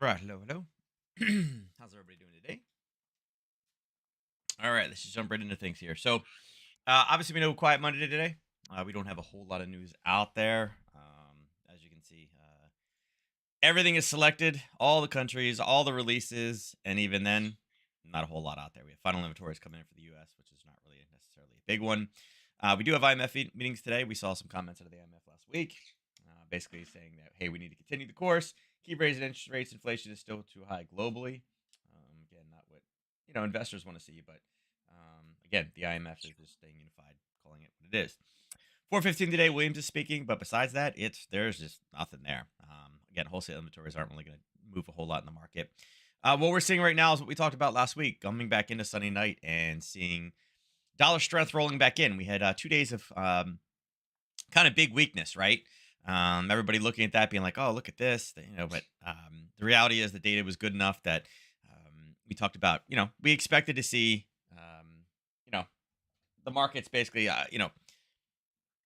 Right, hello, hello. How's everybody doing today? All right, let's just jump right into things here. Obviously, we know Quiet Monday today. We don't have a whole lot of news out there. As you can see, everything is selected, all the countries, all the releases, and even then, not a whole lot out there. We have final inventories coming in for the US, which is not really necessarily a big one. We do have IMF meetings today. We saw some comments out of the IMF last week, basically saying that, hey, we need to continue the course, keep raising interest rates. Inflation is still too high globally. Again, not what investors want to see, but again, the IMF is just staying unified, calling it what it is. 4:15 today. Williams is speaking, but besides that, there's just nothing there. Again, wholesale inventories aren't really going to move a whole lot in the market. What we're seeing right now is what we talked about last week, coming back into Sunday night and seeing dollar strength rolling back in. We had 2 days of kind of big weakness, right? Everybody looking at that, being like, "Oh, look at this," But the reality is, the data was good enough that we talked about. We expected to see, you know, the markets basically,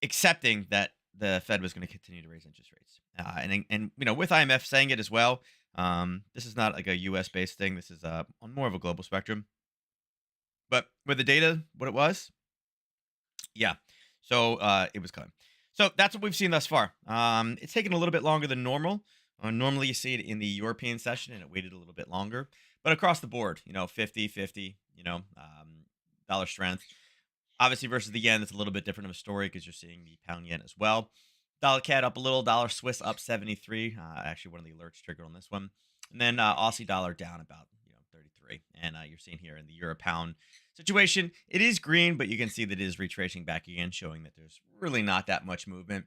accepting that the Fed was going to continue to raise interest rates, and with IMF saying it as well. This is not like a U.S. based thing. This is on more of a global spectrum. But with the data, what it was, yeah. So it was coming. So that's what we've seen thus far. It's taken a little bit longer than normal. Normally you see it in the European session and it waited a little bit longer. But across the board, 50-50, dollar strength. Obviously versus the yen, it's a little bit different of a story because you're seeing the pound yen as well. Dollar CAD up a little, dollar Swiss up 73. Actually, one of the alerts triggered on this one. And then Aussie dollar down about 33. And you're seeing here in the euro pound situation, it is green, but you can see that it is retracing back again, showing that there's really not that much movement,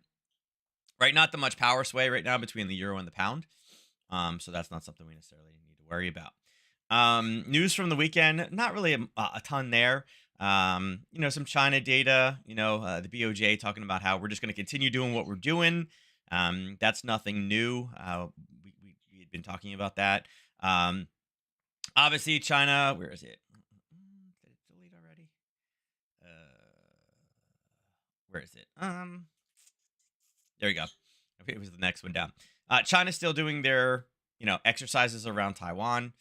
right? Not that much power sway right now between the euro and the pound. So that's not something we necessarily need to worry about. News from the weekend, not really a ton there. Some China data, the BOJ talking about how we're just going to continue doing what we're doing. That's nothing new. We had been talking about that. Obviously, China, where is it? Did it delete already? Where is it? There you go. I think it was the next one down. China's still doing their, exercises around Taiwan.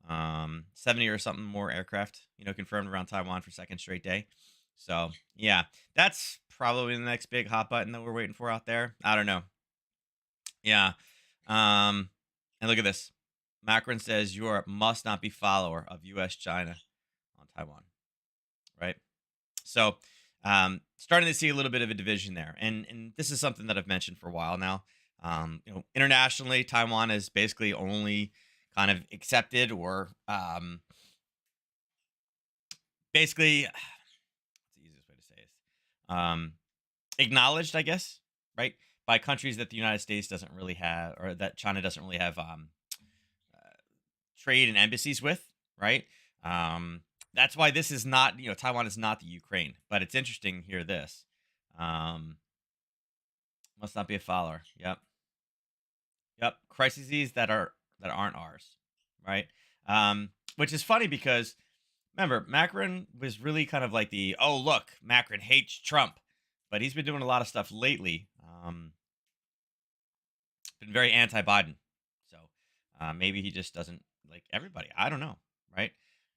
70 or something more aircraft, confirmed around Taiwan for second straight day. So yeah, that's probably the next big hot button that we're waiting for out there. I don't know. Yeah. And look at this. Macron says Europe must not be follower of U.S. China on Taiwan. Right. So starting to see a little bit of a division there, and this is something that I've mentioned for a while now. Internationally, Taiwan is basically only kind of accepted or basically what's the easiest way to say this? Acknowledged, I guess, right, by countries that the United States doesn't really have, or that China doesn't really have trade and embassies with, right? That's why this is not, Taiwan is not the Ukraine, but it's interesting here. This um, must not be a follower. Yep, yep. Crises that aren't ours, right? Which is funny because remember, Macron was really kind of like the, oh look, Macron hates Trump, but he's been doing a lot of stuff lately. Been very anti-Biden, so maybe he just doesn't like everybody. I don't know, right?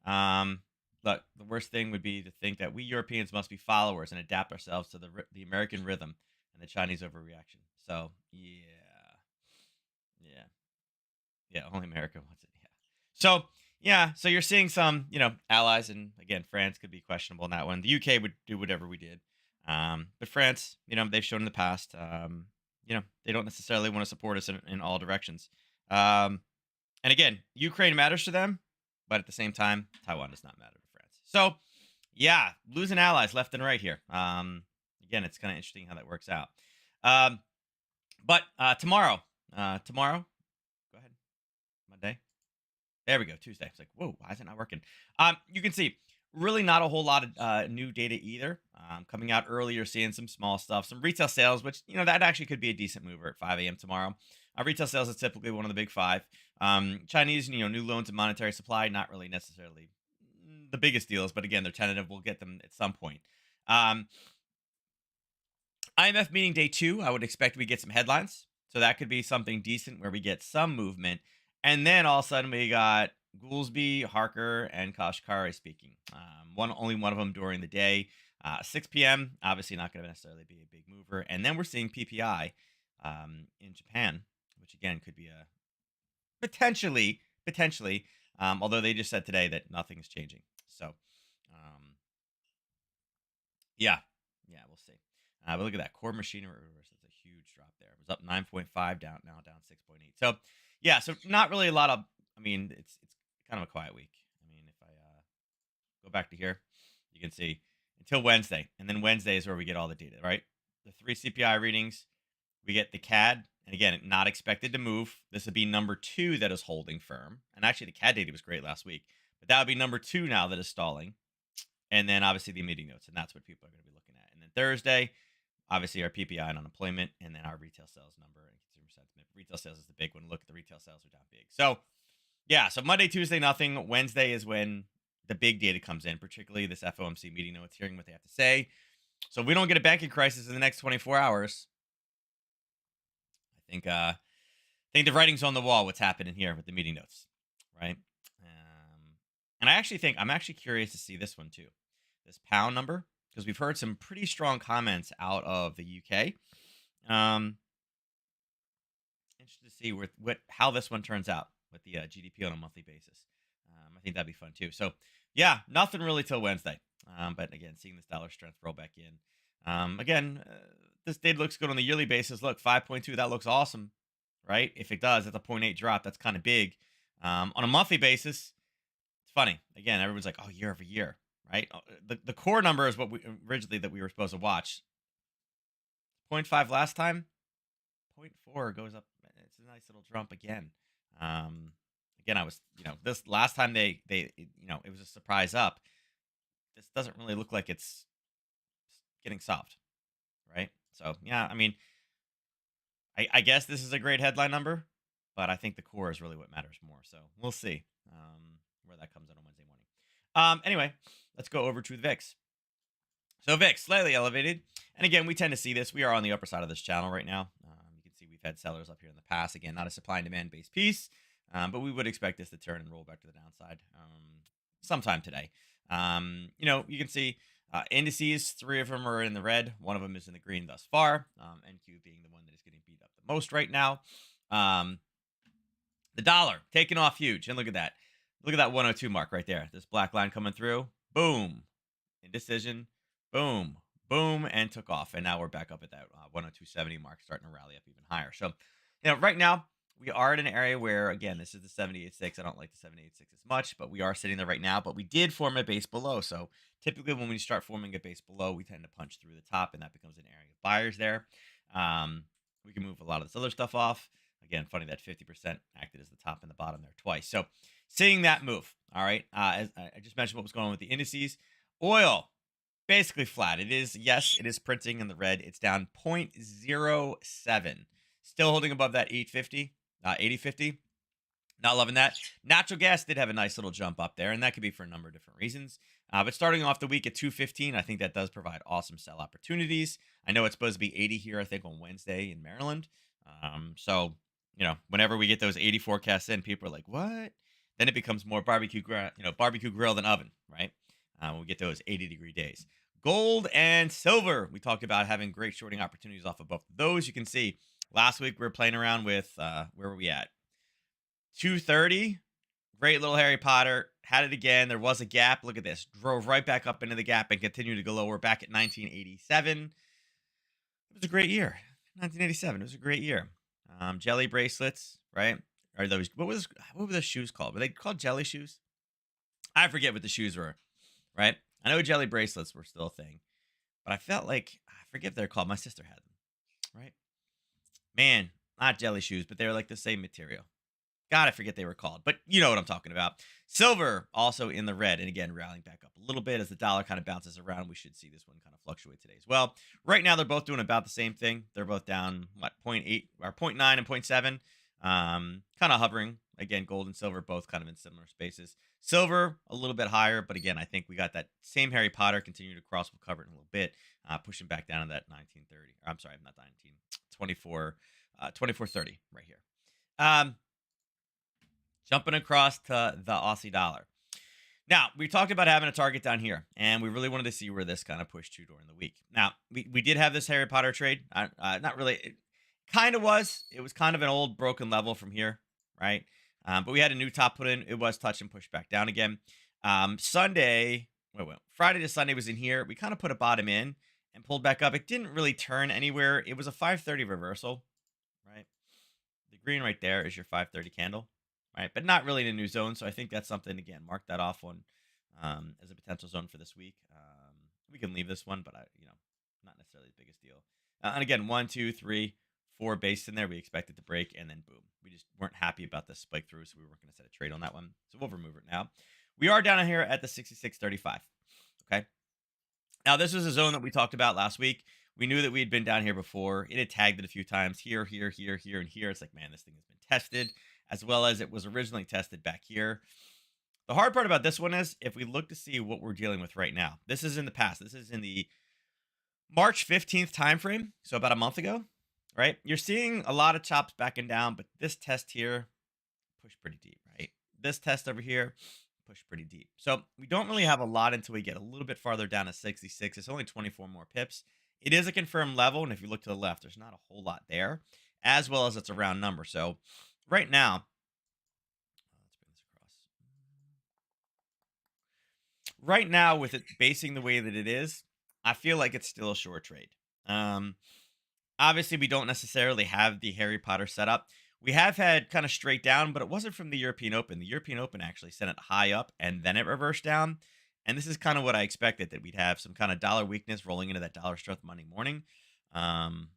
Um, Look, the worst thing would be to think that we Europeans must be followers and adapt ourselves to the American rhythm and the Chinese overreaction. So yeah, yeah, yeah. Only America wants it. Yeah. So yeah, so you're seeing some, allies, and again, France could be questionable in that one. The UK would do whatever we did, but France, they've shown in the past, they don't necessarily want to support us in all directions. Um, and again, Ukraine matters to them, but at the same time, Taiwan does not matter to France. So yeah, losing allies left and right here. Again, it's kind of interesting how that works out. Um, but tomorrow, go ahead, Monday. There we go. Tuesday. It's like, whoa, why is it not working? You can see really not a whole lot of new data either. Coming out earlier, seeing some small stuff, some retail sales, which that actually could be a decent mover at 5 a.m. tomorrow. Retail sales is typically one of the big five. Chinese, new loans and monetary supply, not really necessarily the biggest deals, but again, they're tentative. We'll get them at some point. Um, IMF meeting day two, I would expect we get some headlines. So that could be something decent where we get some movement. And then all of a sudden we got Goolsby, Harker, and Kashkari speaking. Only one of them during the day. 6 p.m. Obviously not going to necessarily be a big mover. And then we're seeing PPI in Japan, which again could be a potentially. Although they just said today that nothing is changing. So um, yeah, yeah, we'll see. But look at that core machinery reverse. That's a huge drop there. It was up 9.5, down 6.8. So yeah, so not really a lot of. I mean, it's kind of a quiet week. I mean, if I go back to here, you can see until Wednesday, and then Wednesday is where we get all the data, right? The three CPI readings. We get the CAD, and again, not expected to move. This would be number two that is holding firm. And actually, the CAD data was great last week, but that would be number two now that is stalling. And then obviously the meeting notes, and that's what people are going to be looking at. And then Thursday, obviously our PPI and unemployment, and then our retail sales number and consumer sentiment. Retail sales is the big one. Look at the retail sales are down big. So yeah, so Monday, Tuesday, nothing. Wednesday is when the big data comes in, particularly this FOMC meeting notes, hearing what they have to say. So if we don't get a banking crisis in the next 24 hours, I think the writing's on the wall. What's happening here with the meeting notes, right? And I'm actually curious to see this one too, this pound number, because we've heard some pretty strong comments out of the UK. Interested to see what how this one turns out with the GDP on a monthly basis. I think that'd be fun too. So yeah, nothing really till Wednesday. But again, seeing this dollar strength roll back in. This data looks good on the yearly basis. Look, 5.2, that looks awesome, right? If it does, that's a point 0.8 drop. That's kind of big. On a monthly basis, it's funny. Again, everyone's like, oh, year over year, right? The core number is what we originally that we were supposed to watch. Point 0.5 last time, 0.4 goes up. It's a nice little jump again. Again, I was, this last time it was a surprise up. This doesn't really look like it's getting soft, right? So yeah, I mean, I guess this is a great headline number, but I think the core is really what matters more. So we'll see where that comes in on Wednesday morning. Anyway, let's go over to the VIX. So VIX slightly elevated, and again, we tend to see this. We are on the upper side of this channel right now. You can see we've had sellers up here in the past. Again, not a supply and demand based piece, but we would expect this to turn and roll back to the downside sometime today. You can see indices, three of them are in the red. One of them is in the green thus far. NQ being the one that is getting beat up the most right now. The dollar taking off huge. And look at that. Look at that 102 mark right there. This black line coming through. Boom. Indecision. Boom. Boom. And took off. And now we're back up at that 102.70 mark, starting to rally up even higher. So, right now, we are in an area where, again, this is the 78.6. I don't like the 78.6 as much, but we are sitting there right now. But we did form a base below. So typically when we start forming a base below, we tend to punch through the top, and that becomes an area of buyers there. We can move a lot of this other stuff off. Again, funny that 50% acted as the top and the bottom there twice. So seeing that move, all right. As I just mentioned what was going on with the indices. Oil, basically flat. It is printing in the red. It's down 0.07. Still holding above that 850. 80.50. Not loving that. Natural gas did have a nice little jump up there, and that could be for a number of different reasons. But starting off the week at 215, I think that does provide awesome sell opportunities. I know it's supposed to be 80 here, I think, on Wednesday in Maryland. So, whenever we get those 80 forecasts in, people are like, what? Then it becomes more barbecue grill than oven, right? When we get those 80-degree days. Gold and silver. We talked about having great shorting opportunities off of both of those. You can see last week we were playing around with, where were we at? 230. Great little Harry Potter. Had it again. There was a gap. Look at this. Drove right back up into the gap and continued to go lower back at 1987. It was a great year. 1987. It was a great year. Jelly bracelets, right? Are those what were the shoes called? Were they called jelly shoes? I forget what the shoes were, right? I know jelly bracelets were still a thing, but I felt like I forget what they're called. My sister had them, right? Man, not jelly shoes, but they're like the same material. God, I forget they were called, but you know what I'm talking about. Silver also in the red, and again, rallying back up a little bit as the dollar kind of bounces around. We should see this one kind of fluctuate today as well. Right now, they're both doing about the same thing. They're both down, what, 0.8 or 0.9 and 0.7, kind of hovering. Again, gold and silver both kind of in similar spaces. Silver a little bit higher, but again, I think we got that same Harry Potter continuing to cross. We'll cover it in a little bit, pushing back down to that 1930. I'm sorry, not 19, 24, 2430 right here. Jumping across to the Aussie dollar. Now, we talked about having a target down here, and we really wanted to see where this kind of pushed to during the week. Now, we did have this Harry Potter trade. Not really. It kind of was. It was kind of an old broken level from here, right? But we had a new top put in. It was touch and push back down again. Sunday, Friday to Sunday was in here. We kind of put a bottom in and pulled back up. It didn't really turn anywhere. It was a 530 reversal, right? The green right there is your 530 candle, right? But not really in a new zone. So I think that's something, again, mark that off on as a potential zone for this week. We can leave this one, but not necessarily the biggest deal. And again, one, two, three, four base in there. We expected to break, and then boom. We just weren't happy about the spike through, so we weren't going to set a trade on that one. So we'll remove it now. We are down here at the 66.35. Okay. Now, this was a zone that we talked about last week. We knew that we had been down here before. It had tagged it a few times here, here, here, here, and here. It's like, man, this thing has been tested, as well as it was originally tested back here. The hard part about this one is if we look to see what we're dealing with right now. This is in the past. This is in the March 15th timeframe, so about a month ago, right? You're seeing a lot of chops backing down, but this test here pushed pretty deep, right? This test over here pushed pretty deep. So we don't really have a lot until we get a little bit farther down to 66. It's only 24 more pips. It is a confirmed level, and if you look to the left, there's not a whole lot there, as well as it's a round number. So right now, let's bring this across. Right now, with it basing the way that it is, I feel like it's still a short trade. Um, Obviously, we don't necessarily have the Harry Potter setup. We have had kind of straight down, but it wasn't from the European Open. The European Open actually sent it high up and then it reversed down. And this is kind of what I expected, that we'd have some kind of dollar weakness rolling into that dollar strength Monday morning. Um,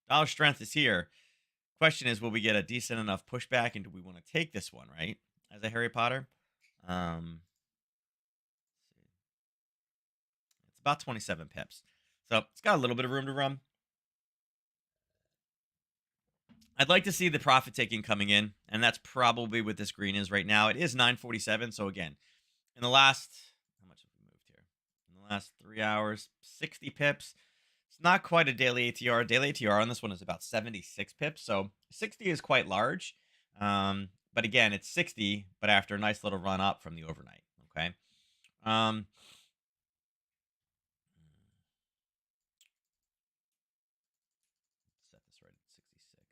Dollar strength is here. Question is, will we get a decent enough pushback, and do we want to take this one, right? As a Harry Potter. Um, it's about 27 pips. So it's got a little bit of room to run. I'd like to see the profit taking coming in, and that's probably what this green is right now. It is 947. So again, in the last, how much have we moved here? In the last 3 hours, 60 pips. It's not quite a daily ATR. Daily ATR on this one is about 76 pips. So 60 is quite large. But again, it's 60, but after a nice little run up from the overnight. Okay. Um, Set this right at 66.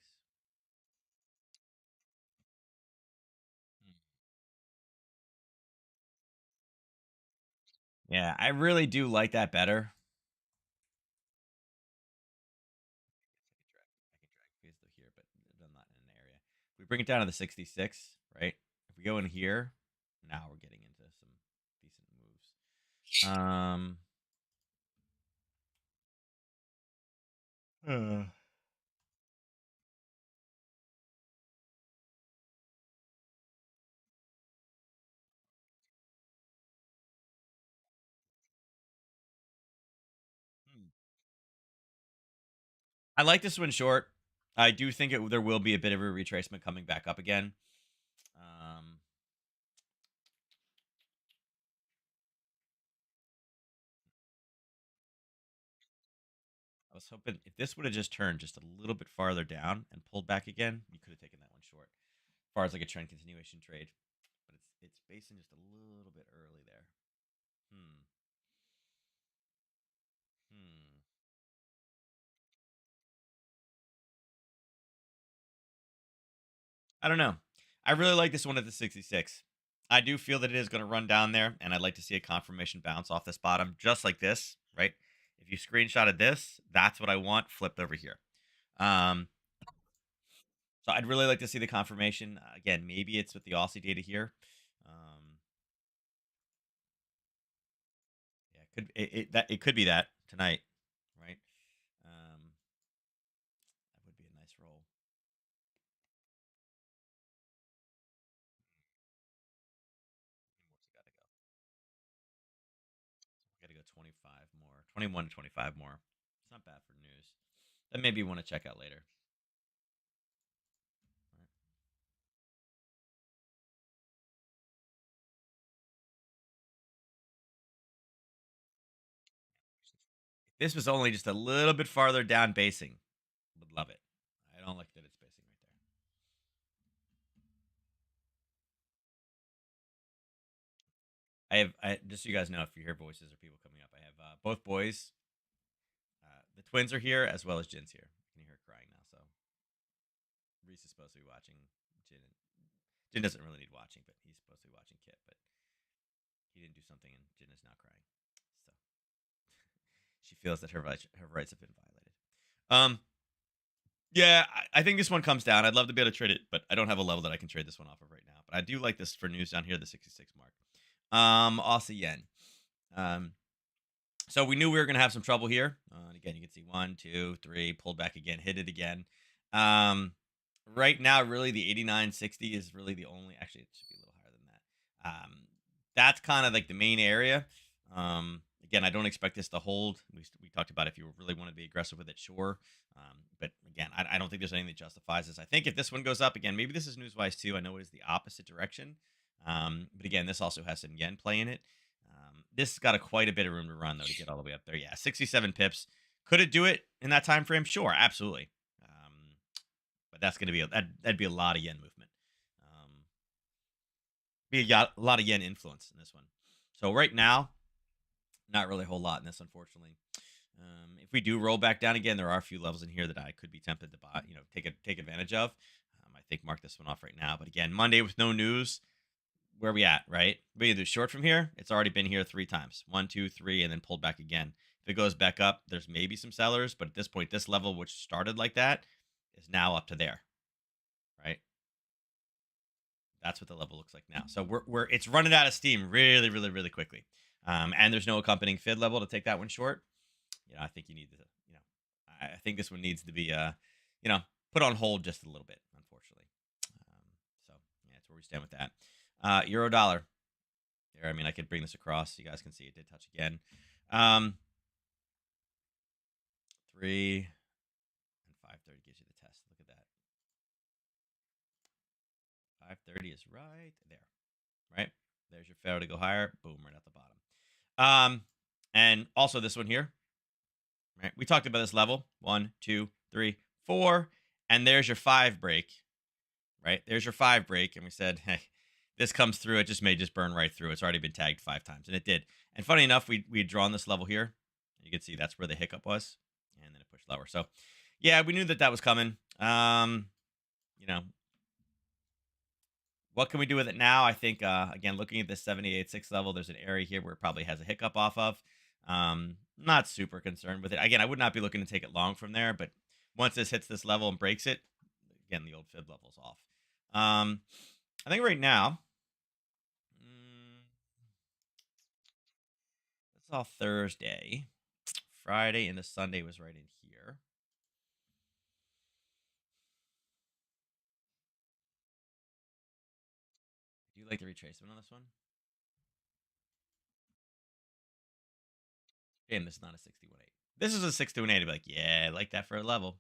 Yeah, I really do like that better. I can drag because they're here, but I'm not in an area. If we bring it down to the 66, right? If we go in here, now we're getting into some decent moves. Uh, hmm. I like this one short. I do think there will be a bit of a retracement coming back up again. Um, I was hoping if this would have just turned just a little bit farther down and pulled back again, you could have taken that one short. As far as like a trend continuation trade, but it's basing just a little bit early there. Hmm. Hmm. I don't know. I really like this one at the 66. I do feel that it is going to run down there, and I'd like to see a confirmation bounce off this bottom, just like this, right? If you screenshotted this, that's what I want flipped over here. Um, so I'd really like to see the confirmation. Again, maybe it's with the Aussie data here. Um, yeah, it could be that tonight, right? That would be a nice roll. Where's it got to go? Got to go 25 more, 21 to 25 more. It's not bad for news. That maybe you want to check out later. Right? If this was only just a little bit farther down basing, would love it. I don't like that it's basing right there. just so you guys know, if you hear voices or people coming up, I have both boys. The twins are here as well as Jin's here. You can hear her crying now. So Reese is supposed to be watching Jin. Jin doesn't really need watching, but he's supposed to be watching Kit. But he didn't do something, and Jin is now crying. So she feels that her rights have been violated. Yeah, I think this one comes down. I'd love to be able to trade it, but I don't have a level that I can trade this one off of right now. But I do like this for news down here, the 66 mark. Aussie yen. Um, so we knew we were going to have some trouble here. And again, you can see 1, 2, 3, pulled back again, hit it again. Right now, really, the 89.60 is really the only. Actually, it should be a little higher than that. That's kind of like the main area. Again, I don't expect this to hold. We talked about if you really want to be aggressive with it, sure. But again, I don't think there's anything that justifies this. I think if this one goes up again, maybe this is news wise too. I know it is the opposite direction. But again, this also has some yen play in it. This has got quite a bit of room to run though to get all the way up there. Yeah, 67 pips. Could it do it in that time frame? Sure, absolutely. But that's going to be that'd be a lot of yen movement. Be a lot of yen influence in this one. So right now, not really a whole lot in this, unfortunately. If we do roll back down again, there are a few levels in here that I could be tempted to buy, take advantage of. I think mark this one off right now. But again, Monday with no news, where are we at, right? We either short from here. It's already been here 3 times, 1, 2, 3, and then pulled back again. If it goes back up, there's maybe some sellers, but at this point, this level, which started like that, is now up to there, right? That's what the level looks like now. So it's running out of steam really, really, really quickly. And there's no accompanying fid level to take that one short. I think you need to, I think this one needs to be, put on hold just a little bit, unfortunately. So yeah, that's where we stand with that. Euro dollar. There, I mean, I could bring this across. You guys can see it did touch again. 3 and 530 gives you the test. Look at that. 530 is right there, right? There's your fail to go higher. Boom, right at the bottom. And also this one here, right? We talked about this level 1, 2, 3, 4, and there's your 5 break, right? There's your 5 break, and we said, hey, this comes through. It may just burn right through. It's already been tagged 5 times, and it did. And funny enough, we had drawn this level here. You can see that's where the hiccup was, and then it pushed lower. So, yeah, we knew that was coming. What can we do with it now? I think, again, looking at this 78.6 level, there's an area here where it probably has a hiccup off of. Not super concerned with it. Again, I would not be looking to take it long from there, but once this hits this level and breaks it, again, the old fib level's off. I think right now, that's all Thursday. Friday into Sunday was right in here. Do you like the retracement on this one? Damn, this is not a 61.8. This is a 61.8. I'd be like, yeah, I like that for a level,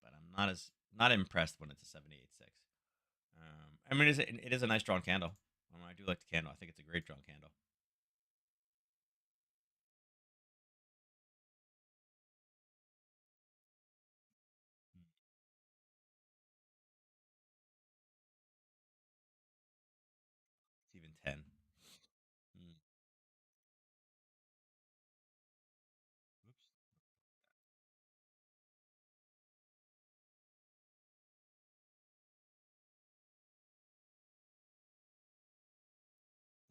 but I'm not impressed when it's a 78.6. I mean, it is a nice drawn candle. I do like the candle. I think it's a great drawn candle. It's even 10. Mm. Oops.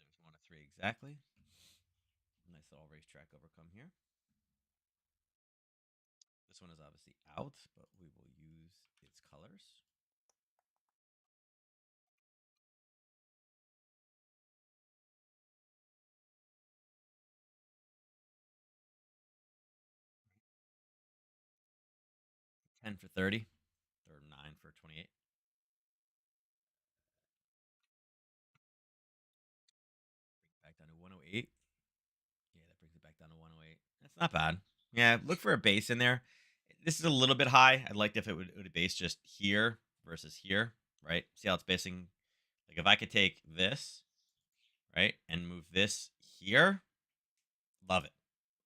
There's 1 to 3 exactly. Nice little racetrack overcome here. This one is obviously out, but we will use its colors. $10 for 30, or $9 for 28. Back down to 108. Yeah, that brings it back down to 108. That's not bad. Yeah, look for a base in there. This is a little bit high. I'd like if it would base just here versus here, right? See how it's basing. Like if I could take this, right, and move this here, love it,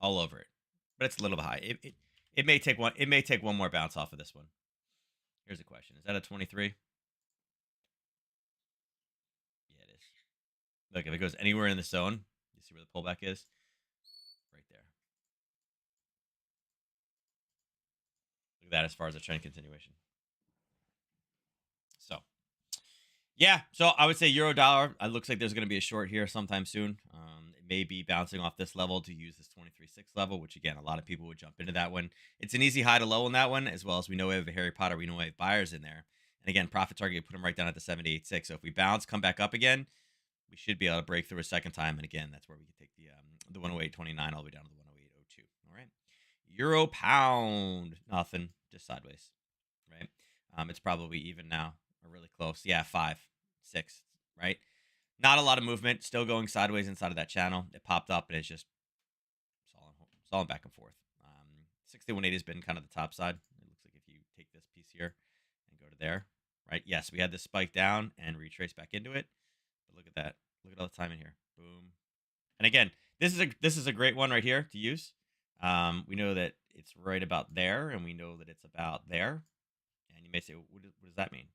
all over it. But it's a little bit high. It may take one. It may take one more bounce off of this one. Here's a question: is that a 23? Yeah, it is. Look, if it goes anywhere in the zone, see where the pullback is? Right there. Look at that as far as a trend continuation. So yeah, so I would say euro dollar. It looks like there's going to be a short here sometime soon. It may be bouncing off this level to use this 23.6 level, which again, a lot of people would jump into that one. It's an easy high to low on that one, as well as we know we have a Harry Potter. We know we have buyers in there, and again, profit target put them right down at the 78.6. So if we bounce, come back up again, we should be able to break through a second time, and again, that's where we can take the 108.29 all the way down to the 108.02. All right, euro pound, nothing, just sideways, right? It's probably even now or really close. Yeah, 5, 6, right? Not a lot of movement. Still going sideways inside of that channel. It popped up and it's just solid back and forth. 6180 has been kind of the top side. It looks like if you take this piece here and go to there, right? Yes, we had this spike down and retrace back into it. But look at that. Look at all the time in here. Boom. And again, this is a great one right here to use. We know that it's right about there, and we know that it's about there. And you may say, what does that mean?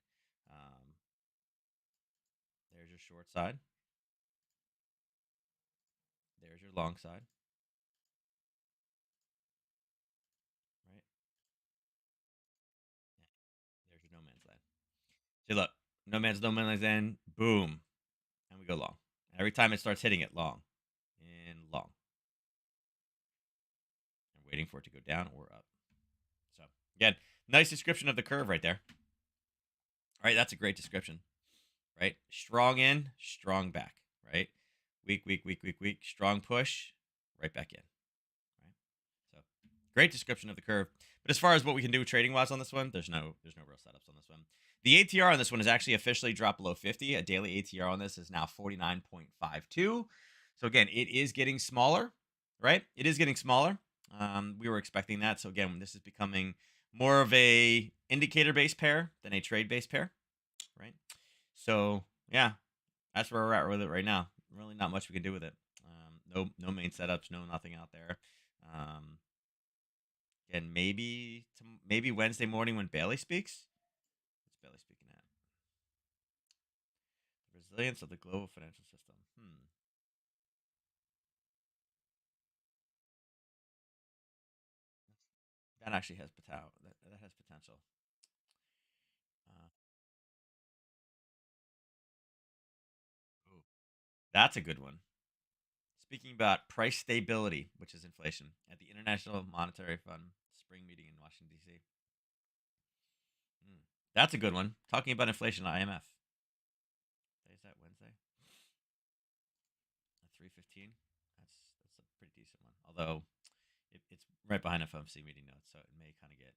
There's your short side. There's your long side. Right? Yeah. There's your no man's land. See, look, no man's land. Boom, and we go long. Every time it starts hitting it, long and long. And waiting for it to go down or up. So again, nice description of the curve right there. All right, that's a great description. Right, strong in, strong back. Right, weak, weak, weak, weak, weak. Strong push, right back in. Right, so great description of the curve. But as far as what we can do trading wise on this one, there's no real setups on this one. The ATR on this one is actually officially dropped below 50. A daily ATR on this is now 49.52. So again, it is getting smaller, right? It is getting smaller. We were expecting that. So again, this is becoming more of a indicator based pair than a trade based pair, right? So yeah, that's where we're at with it right now. Really, not much we can do with it. No main setups, no nothing out there. And maybe Wednesday morning when Bailey speaks. What's Bailey speaking at? The resilience of the global financial system. That actually has potential. That has potential. Uh, ooh, that's a good one. Speaking about price stability, which is inflation, at the International Monetary Fund spring meeting in Washington D.C. That's a good one. Talking about inflation, IMF. Is that Wednesday? 3:15. That's a pretty decent one. Although it's right behind FOMC meeting notes, so it may kind of get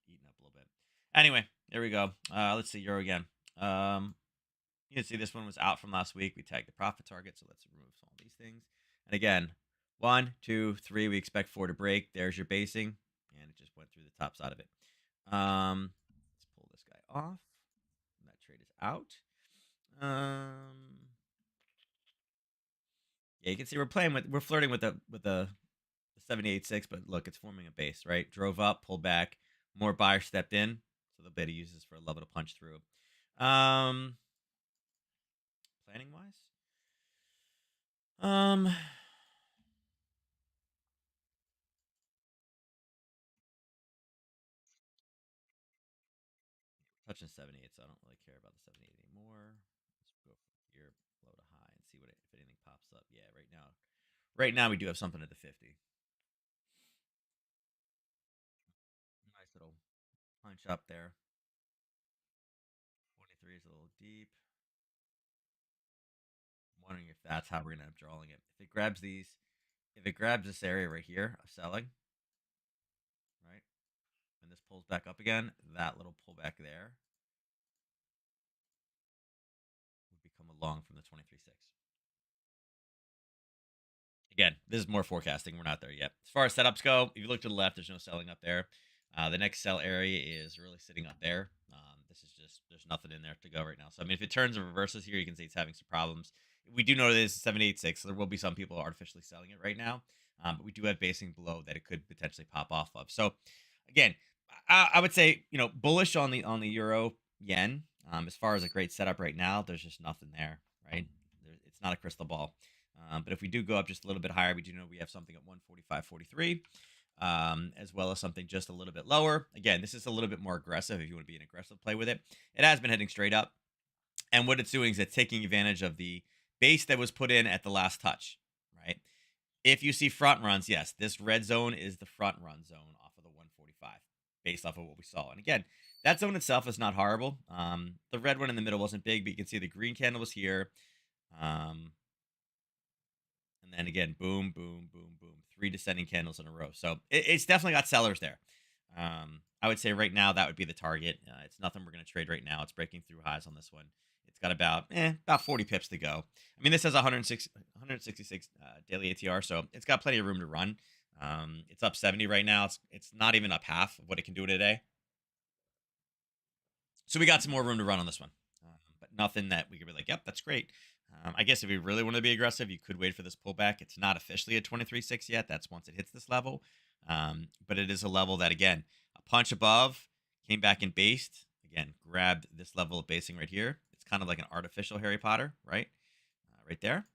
eaten up a little bit. Anyway, there we go. Let's see euro again. You can see this one was out from last week. We tagged the profit target, so let's remove all these things. And again, 1, 2, 3. We expect 4 to break. There's your basing, and it just went through the top side of it. Let's pull this guy off. That trade is out. Yeah, you can see we're flirting with the 78.6, but look, it's forming a base, right? Drove up, pulled back, more buyers stepped in, so the beta uses for a level to punch through. Planning wise, touching 78, so I don't really care about the 78 anymore. Let's go from here, low to high, and see if anything pops up. Yeah, right now we do have something at the 50. Nice little punch up there. 23 is a little deep. I'm wondering if that's how we're gonna end up drawing it. If it grabs this area right here of selling, right, and this pulls back up again, that little pullback there would become a long from the 23.6. Again, this is more forecasting. We're not there yet. As far as setups go, if you look to the left, there's no selling up there. The next sell area is really sitting up there. This is just, there's nothing in there to go right now. So, I mean, if it turns and reverses here, you can see it's having some problems. We do know that it's 786, so there will be some people artificially selling it right now. But we do have basing below that it could potentially pop off of. So, again, I would say, bullish on the euro yen. As far as a great setup right now, there's just nothing there, right? It's not a crystal ball. But if we do go up just a little bit higher, we do know we have something at 145.43, as well as something just a little bit lower. Again, this is a little bit more aggressive if you want to be an aggressive play with it. It has been heading straight up. And what it's doing is it's taking advantage of the base that was put in at the last touch, right? If you see front runs, yes, this red zone is the front run zone off of the 145 based off of what we saw. And again, that zone itself is not horrible. The red one in the middle wasn't big, but you can see the green candle was here. Um, and then again, boom, boom, boom, boom, three descending candles in a row. So it's definitely got sellers there. I would say right now that would be the target. It's nothing we're going to trade right now. It's breaking through highs on this one. It's got about 40 pips to go. I mean, this has 166 daily ATR, so it's got plenty of room to run. It's up 70 right now. It's not even up half of what it can do today. So we got some more room to run on this one, but nothing that we could be like, yep, that's great. I guess if you really want to be aggressive, you could wait for this pullback. It's not officially at 23.6 yet. That's once it hits this level. But it is a level that, again, a punch above, came back and based. Again, grabbed this level of basing right here. It's kind of like an artificial Harry Potter, right? Right there.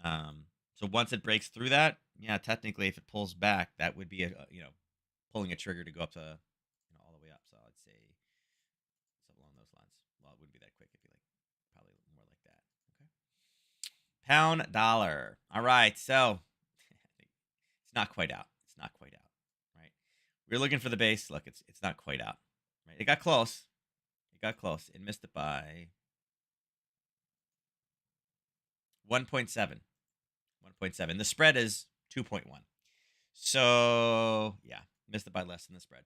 So once it breaks through that, yeah, technically, if it pulls back, that would be pulling a trigger to go up to all the way up. So I'd say something along those lines. Well, it wouldn't be that quick if you like, probably more like that. Okay. Pound dollar. All right, so it's not quite out. It's not quite out, right? We are looking for the base. Look, it's not quite out. Right? It got close. It got close. It missed it by 1.7. 1.7. The spread is 2.1. So yeah, missed it by less than the spread.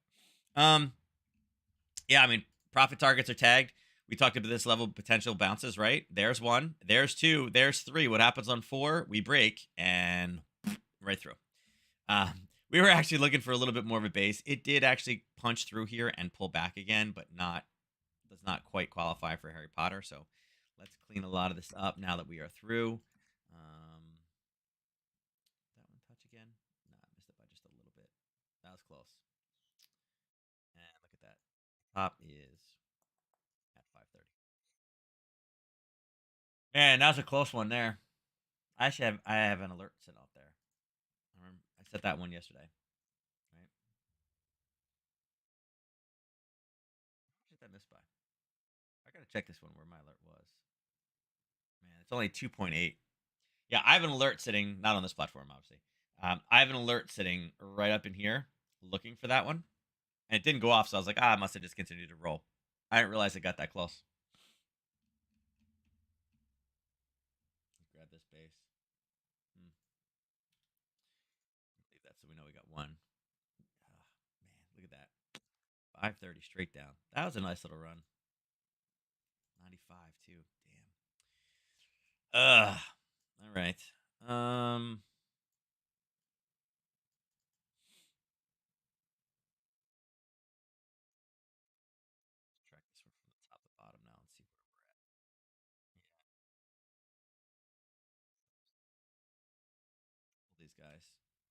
Yeah, I mean, profit targets are tagged. We talked about this level of potential bounces, right? There's one, there's two, there's three. What happens on four? We break and right through. We were actually looking for a little bit more of a base. It did actually punch through here and pull back again, but does not quite qualify for Harry Potter. So let's clean a lot of this up now that we are through. That one touch again? Nah, I missed it by just a little bit. That was close. And look at that. Top is at 530. Man, that was a close one there. I have an alert set out there. I set that one yesterday. Right? What did that miss by? I gotta check this one where my alert was. Man, it's only 2.8. Yeah, I have an alert sitting not on this platform, obviously. I have an alert sitting right up in here, looking for that one, and it didn't go off. So I was like, I must have just continued to roll. I didn't realize it got that close. Grab this base. Leave that so we know we got one. Oh, man, look at that. 530 straight down. That was a nice little run. 95 too. Damn. All right. Let's track this one from the top to bottom now and see where we're at. All these guys. This is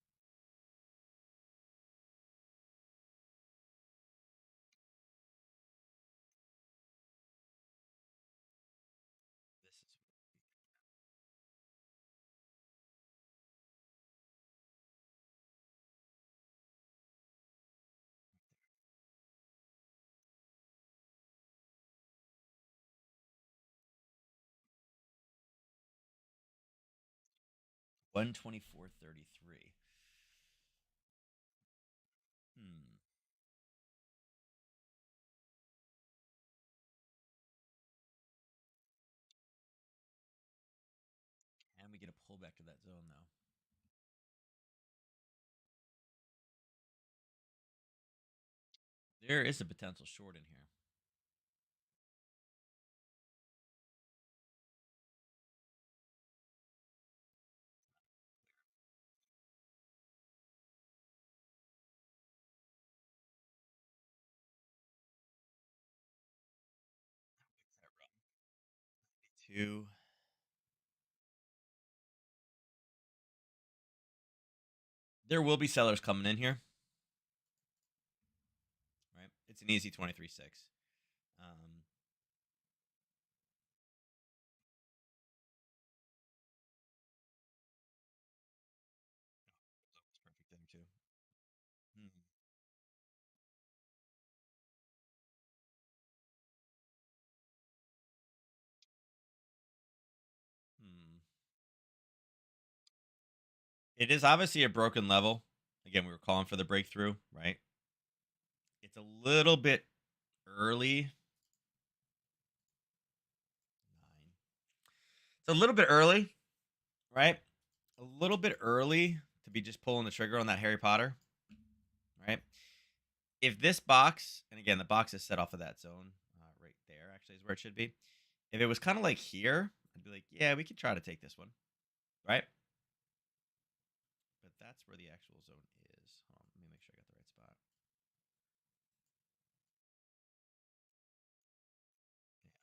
124.33. Hmm. And we get a pullback to that zone though. There is a potential short in here. Two. There will be sellers coming in here. Right. It's an easy 23.6. Um, It is obviously a broken level. Again, we were calling for the breakthrough, right? It's a little bit early. Nine. It's a little bit early, right? A little bit early to be just pulling the trigger on that Harry Potter, right? If this box, and again, the box is set off of that zone right there, actually, is where it should be. If it was kind of like here, I'd be like, yeah, we could try to take this one, right? But that's where the actual zone is. Hold on, let me make sure I got the right spot. Yeah,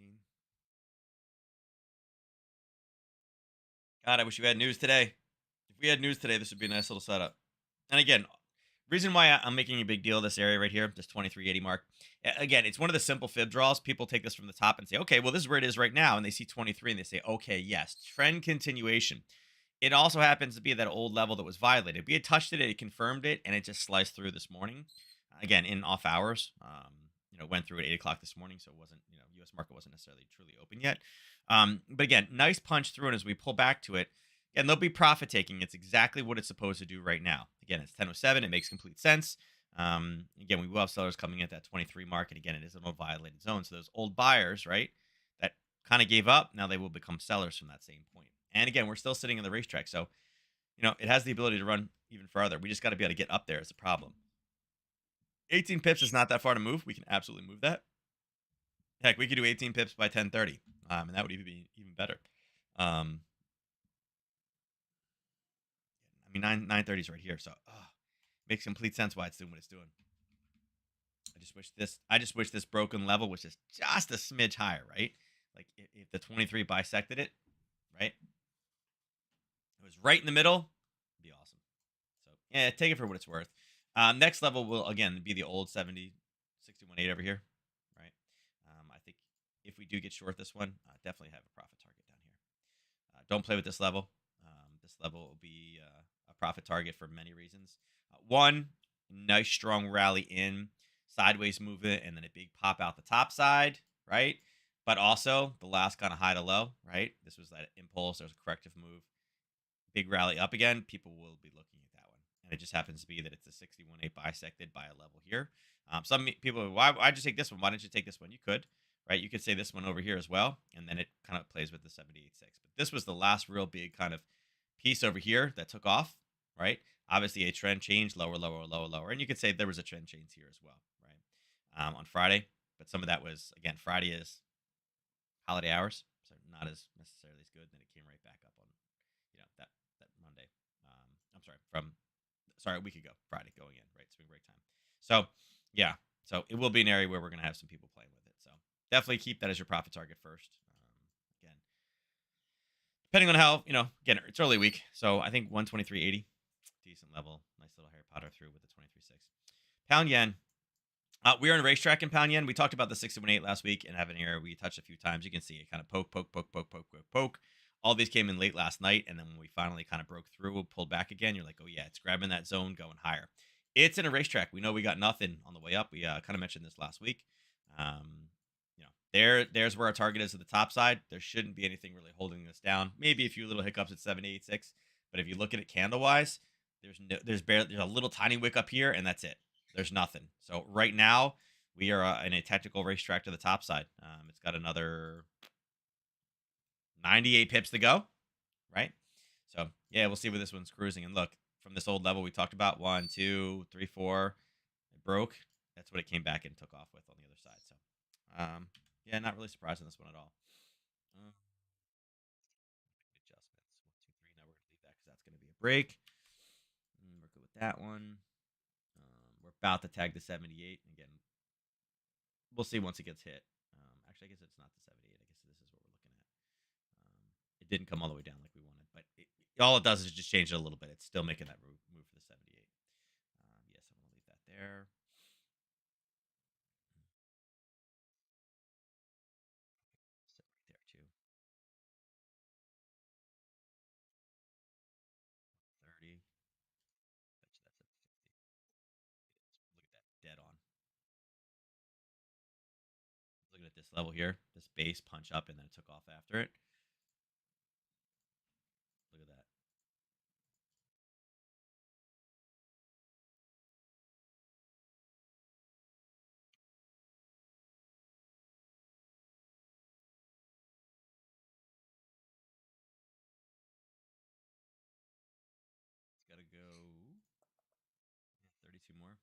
18. God, I wish we had news today. If we had news today, this would be a nice little setup. And again, reason why I'm making a big deal of this area right here, this 2380 mark. Again, it's one of the simple fib draws. People take this from the top and say, okay, well, this is where it is right now. And they see 23 and they say, okay, yes, trend continuation. It also happens to be that old level that was violated. We had touched it, it confirmed it, and it just sliced through this morning. Again, in off hours. Went through at 8 o'clock this morning, so it wasn't, U.S. market wasn't necessarily truly open yet. But again, nice punch through, and as we pull back to it, and they'll be profit taking. It's exactly what it's supposed to do right now. Again, it's 10:07. It makes complete sense. Again, we will have sellers coming at that 23 mark, and again, it is an old violated zone. So those old buyers, right, that kind of gave up, now they will become sellers from that same point. And again, we're still sitting in the racetrack, so it has the ability to run even farther. We just got to be able to get up there. Is the problem. 18 pips is not that far to move. We can absolutely move that. Heck, we could do 18 pips by 10:30, and that would even be even better. Um, I mean, 9:30 is right here, so makes complete sense why it's doing what it's doing. I just wish this broken level was just a smidge higher, right? Like if the 23 bisected it, right? It was right in the middle. It'd be awesome. So yeah, take it for what it's worth. Next level will again be the old 70 61.8 over here, right? I think if we do get short this one, definitely have a profit target down here. Don't play with this level. This level will be a profit target for many reasons. One, nice strong rally in, sideways movement, and then a big pop out the top side, right? But also the last kind of high to low, right? This was that impulse. There's a corrective move, big rally up again. People will be looking at that one, and it just happens to be that it's a 61.8 bisected by a level here. Some people, why'd you take this one? Why didn't you take this one? You could, right? You could say this one over here as well, and then it kind of plays with the 78.6. But this was the last real big kind of piece over here that took off, right? Obviously, a trend change, lower, lower, lower, lower, and you could say there was a trend change here as well, right? On Friday, but some of that was again Friday is holiday hours, so not as necessarily as good. Then it came right back up on that Monday. I'm sorry, a week ago, Friday going in, right? Swing break time. So yeah, so it will be an area where we're gonna have some people playing with it. So definitely keep that as your profit target first. Again, depending on how again, it's early week, so I think 123.80, decent level, nice little Harry Potter through with the 23.6. Pound yen. We are in a racetrack in pound yen. We talked about the 61.8 last week and having here. We touched a few times. You can see it kind of poke, poke, poke, poke, poke, poke, poke. All these came in late last night. And then when we finally kind of broke through, pulled back again, you're like, oh, yeah, it's grabbing that zone, going higher. It's in a racetrack. We know we got nothing on the way up. We kind of mentioned this last week. There's where our target is at the top side. There shouldn't be anything really holding this down. Maybe a few little hiccups at 786. But if you look at it candle wise, there's a little tiny wick up here, and that's it. There's nothing. So right now we are in a technical racetrack to the top side. It's got another 98 pips to go, right? So yeah, we'll see where this one's cruising. And look, from this old level we talked about, 1, 2, 3, 4, it broke. That's what it came back and took off with on the other side. So yeah, not really surprised on this one at all. Uh, Adjustments 1, 2, 3. Now we're gonna leave that because that's gonna be a break. We're good with that one. We're about to tag the 78 again. We'll see once it gets hit. Actually, I guess it's not the 78. I guess this is what we're looking at. It didn't come all the way down like we wanted, but all it does is just change it a little bit. It's still making that move for the 78. Yes, I'm going to leave that there. Sit right there too. 30. Bet you that's a 50. Look at that, dead on. Look at this level here, this base punch up, and then it took off after it. Look at that. It's got to go 32 more.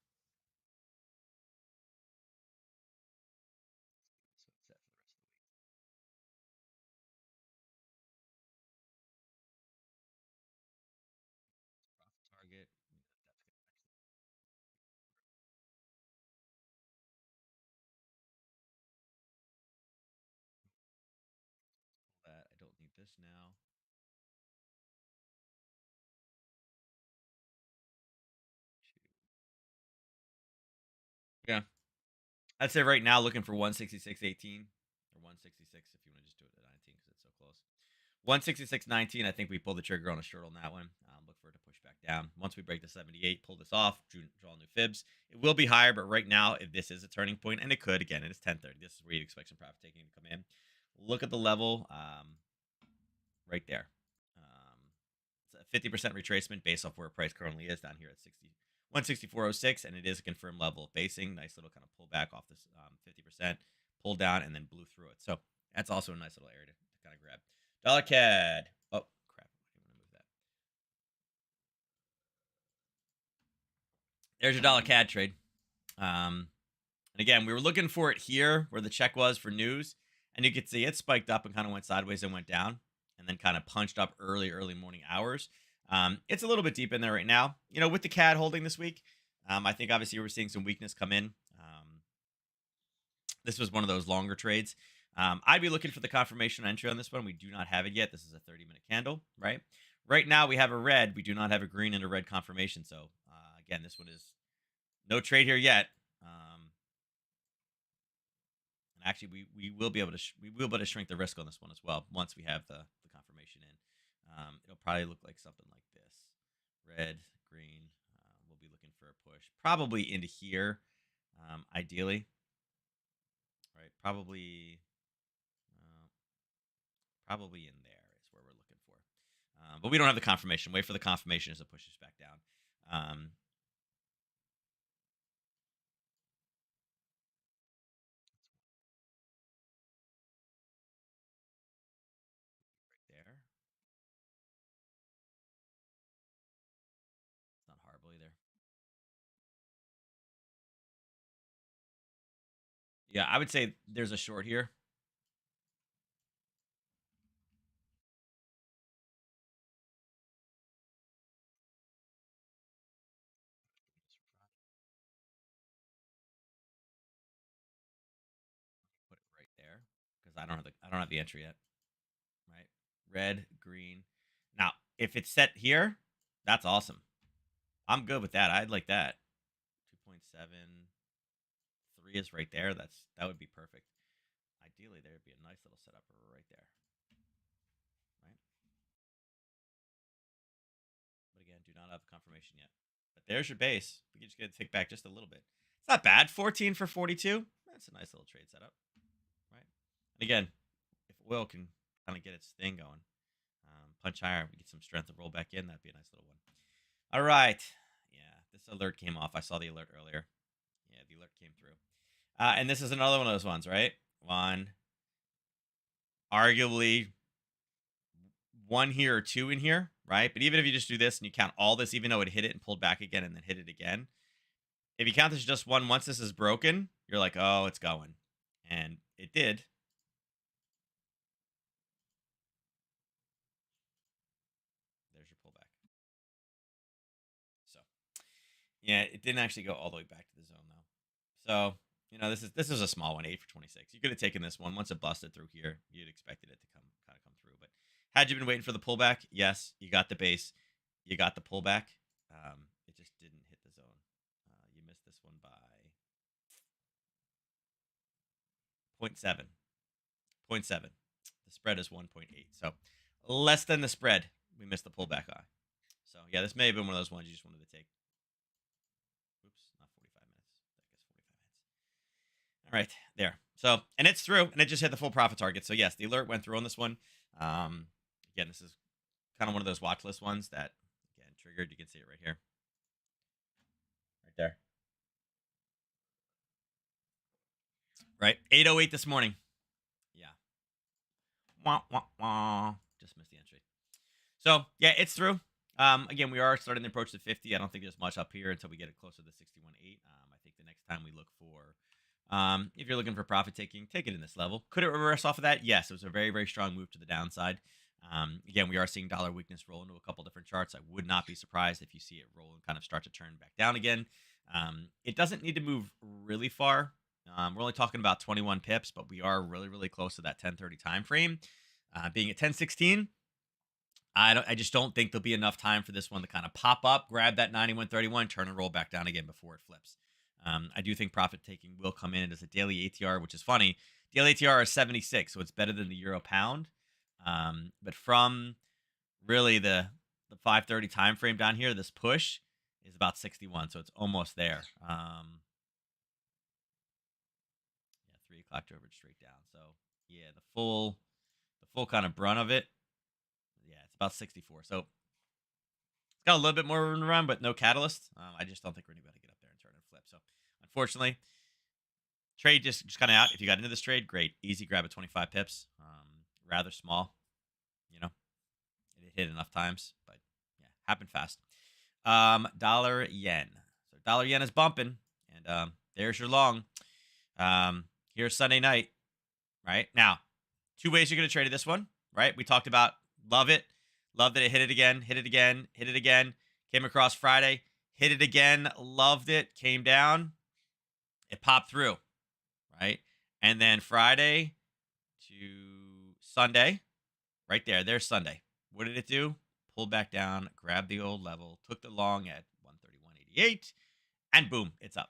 So it's set for the rest of the week. Profit target. That I don't need this now. Yeah, I'd say right now looking for 166.18 or 166 if you want to just do it at 19 because it's so close. 166.19. I think we pull the trigger on a short on that one. Look for it to push back down. Once we break the 78, pull this off, draw new fibs. It will be higher, but right now, if this is a turning point, and it could, again, it is 10:30. This is where you'd expect some profit taking to come in. Look at the level right there. It's a 50% retracement based off where price currently is down here at 164.06, and it is a confirmed level of basing. Nice little kind of pull back off this 50%, pull down, and then blew through it. So that's also a nice little area to kind of grab. Dollar CAD. Oh, crap. I didn't want to move that. There's your dollar CAD trade. And again, we were looking for it here where the check was for news. And you could see it spiked up and kind of went sideways and went down. And then kind of punched up early morning hours. It's a little bit deep in there right now. You know, with the CAD holding this week, I think obviously we're seeing some weakness come in. This was one of those longer trades. I'd be looking for the confirmation entry on this one. We do not have it yet. This is a 30-minute candle, right? Right now we have a red. We do not have a green and a red confirmation. So again, this one is no trade here yet. And actually, we will be able to shrink the risk on this one as well once we have the confirmation in. It'll probably look like something like this: red, green. We'll be looking for a push, probably into here, ideally. Right, probably in there is where we're looking for. But we don't have the confirmation. Wait for the confirmation as it pushes back down. Right there. It's not horrible either. Yeah, I would say there's a short here. Put it right there because I don't have the entry yet. Right, red, green. Now, if it's set here, that's awesome. I'm good with that. I'd like that. 2.73 is right there. That would be perfect. Ideally, there'd be a nice little setup right there. Right. But again, do not have confirmation yet. But there's your base. We can just get to tick back just a little bit. It's not bad. 14 for 42. That's a nice little trade setup. Right. And again, if oil can kind of get its thing going, punch higher, we get some strength to roll back in. That'd be a nice little one. All right. Yeah, this alert came off. I saw the alert earlier. Yeah, the alert came through. And this is another one of those ones, right? One, arguably one here or two in here, right? But even if you just do this and you count all this, even though it hit it and pulled back again and then hit it again, if you count this just one, once this is broken, you're like, oh, it's going. And it did. There's your pullback. So, yeah, it didn't actually go all the way back to the zone, though. So, you know, this is a small one, 8 for 26. You could have taken this one. Once it busted through here, you'd expected it to come through. But had you been waiting for the pullback, yes, you got the base, you got the pullback. It just didn't hit the zone. You missed this one by 0.7. 0.7. The spread is 1.8. So less than the spread, we missed the pullback on. So yeah, this may have been one of those ones you just wanted to take. Oops, not 45 minutes. That gets 45 minutes. All right, there. So, and it's through, and it just hit the full profit target. So yes, the alert went through on this one. Um, Again, this is kind of one of those watch list ones that again triggered. You can see it right here, right there, right. 8:08 this morning. Yeah. Wah, wah, wah. Just missed the entry. So yeah, it's through. Again, we are starting to approach the 50. I don't think there's much up here until we get it closer to 61.8. I think the next time we look for, if you're looking for profit taking, take it in this level. Could it reverse off of that? Yes, it was a very, very strong move to the downside. Again, we are seeing dollar weakness roll into a couple different charts. I would not be surprised if you see it roll and kind of start to turn back down again. It doesn't need to move really far. We're only talking about 21 pips, but we are really, really close to that 10:30 time frame. Being at 10:16, I just don't think there'll be enough time for this one to kind of pop up, grab that 91.31, turn and roll back down again before it flips. I do think profit taking will come in. It is a daily ATR, which is funny. Daily ATR is 76, so it's better than the euro pound. But from really the 5:30 time frame down here, this push is about 61, so it's almost there. Yeah, 3 o'clock drove it straight down. So yeah, the full kind of brunt of it. Yeah, it's about 64. So got a little bit more room to run, but no catalyst. I just don't think we're going to be able to get up there and turn and flip. So, unfortunately, trade just kind of out. If you got into this trade, great, easy grab at 25 pips. Rather small, you know. It hit enough times, but yeah, happened fast. Dollar yen. So dollar yen is bumping, and there's your long. Here's Sunday night. Right now, two ways you're going to trade this one. Right, we talked about love it, love that it hit it again, hit it again, hit it again. Came across Friday, hit it again, loved it, came down, it popped through, right? And then Friday to Sunday, right there, there's Sunday. What did it do? Pulled back down, grabbed the old level, took the long at 131.88, and boom, it's up.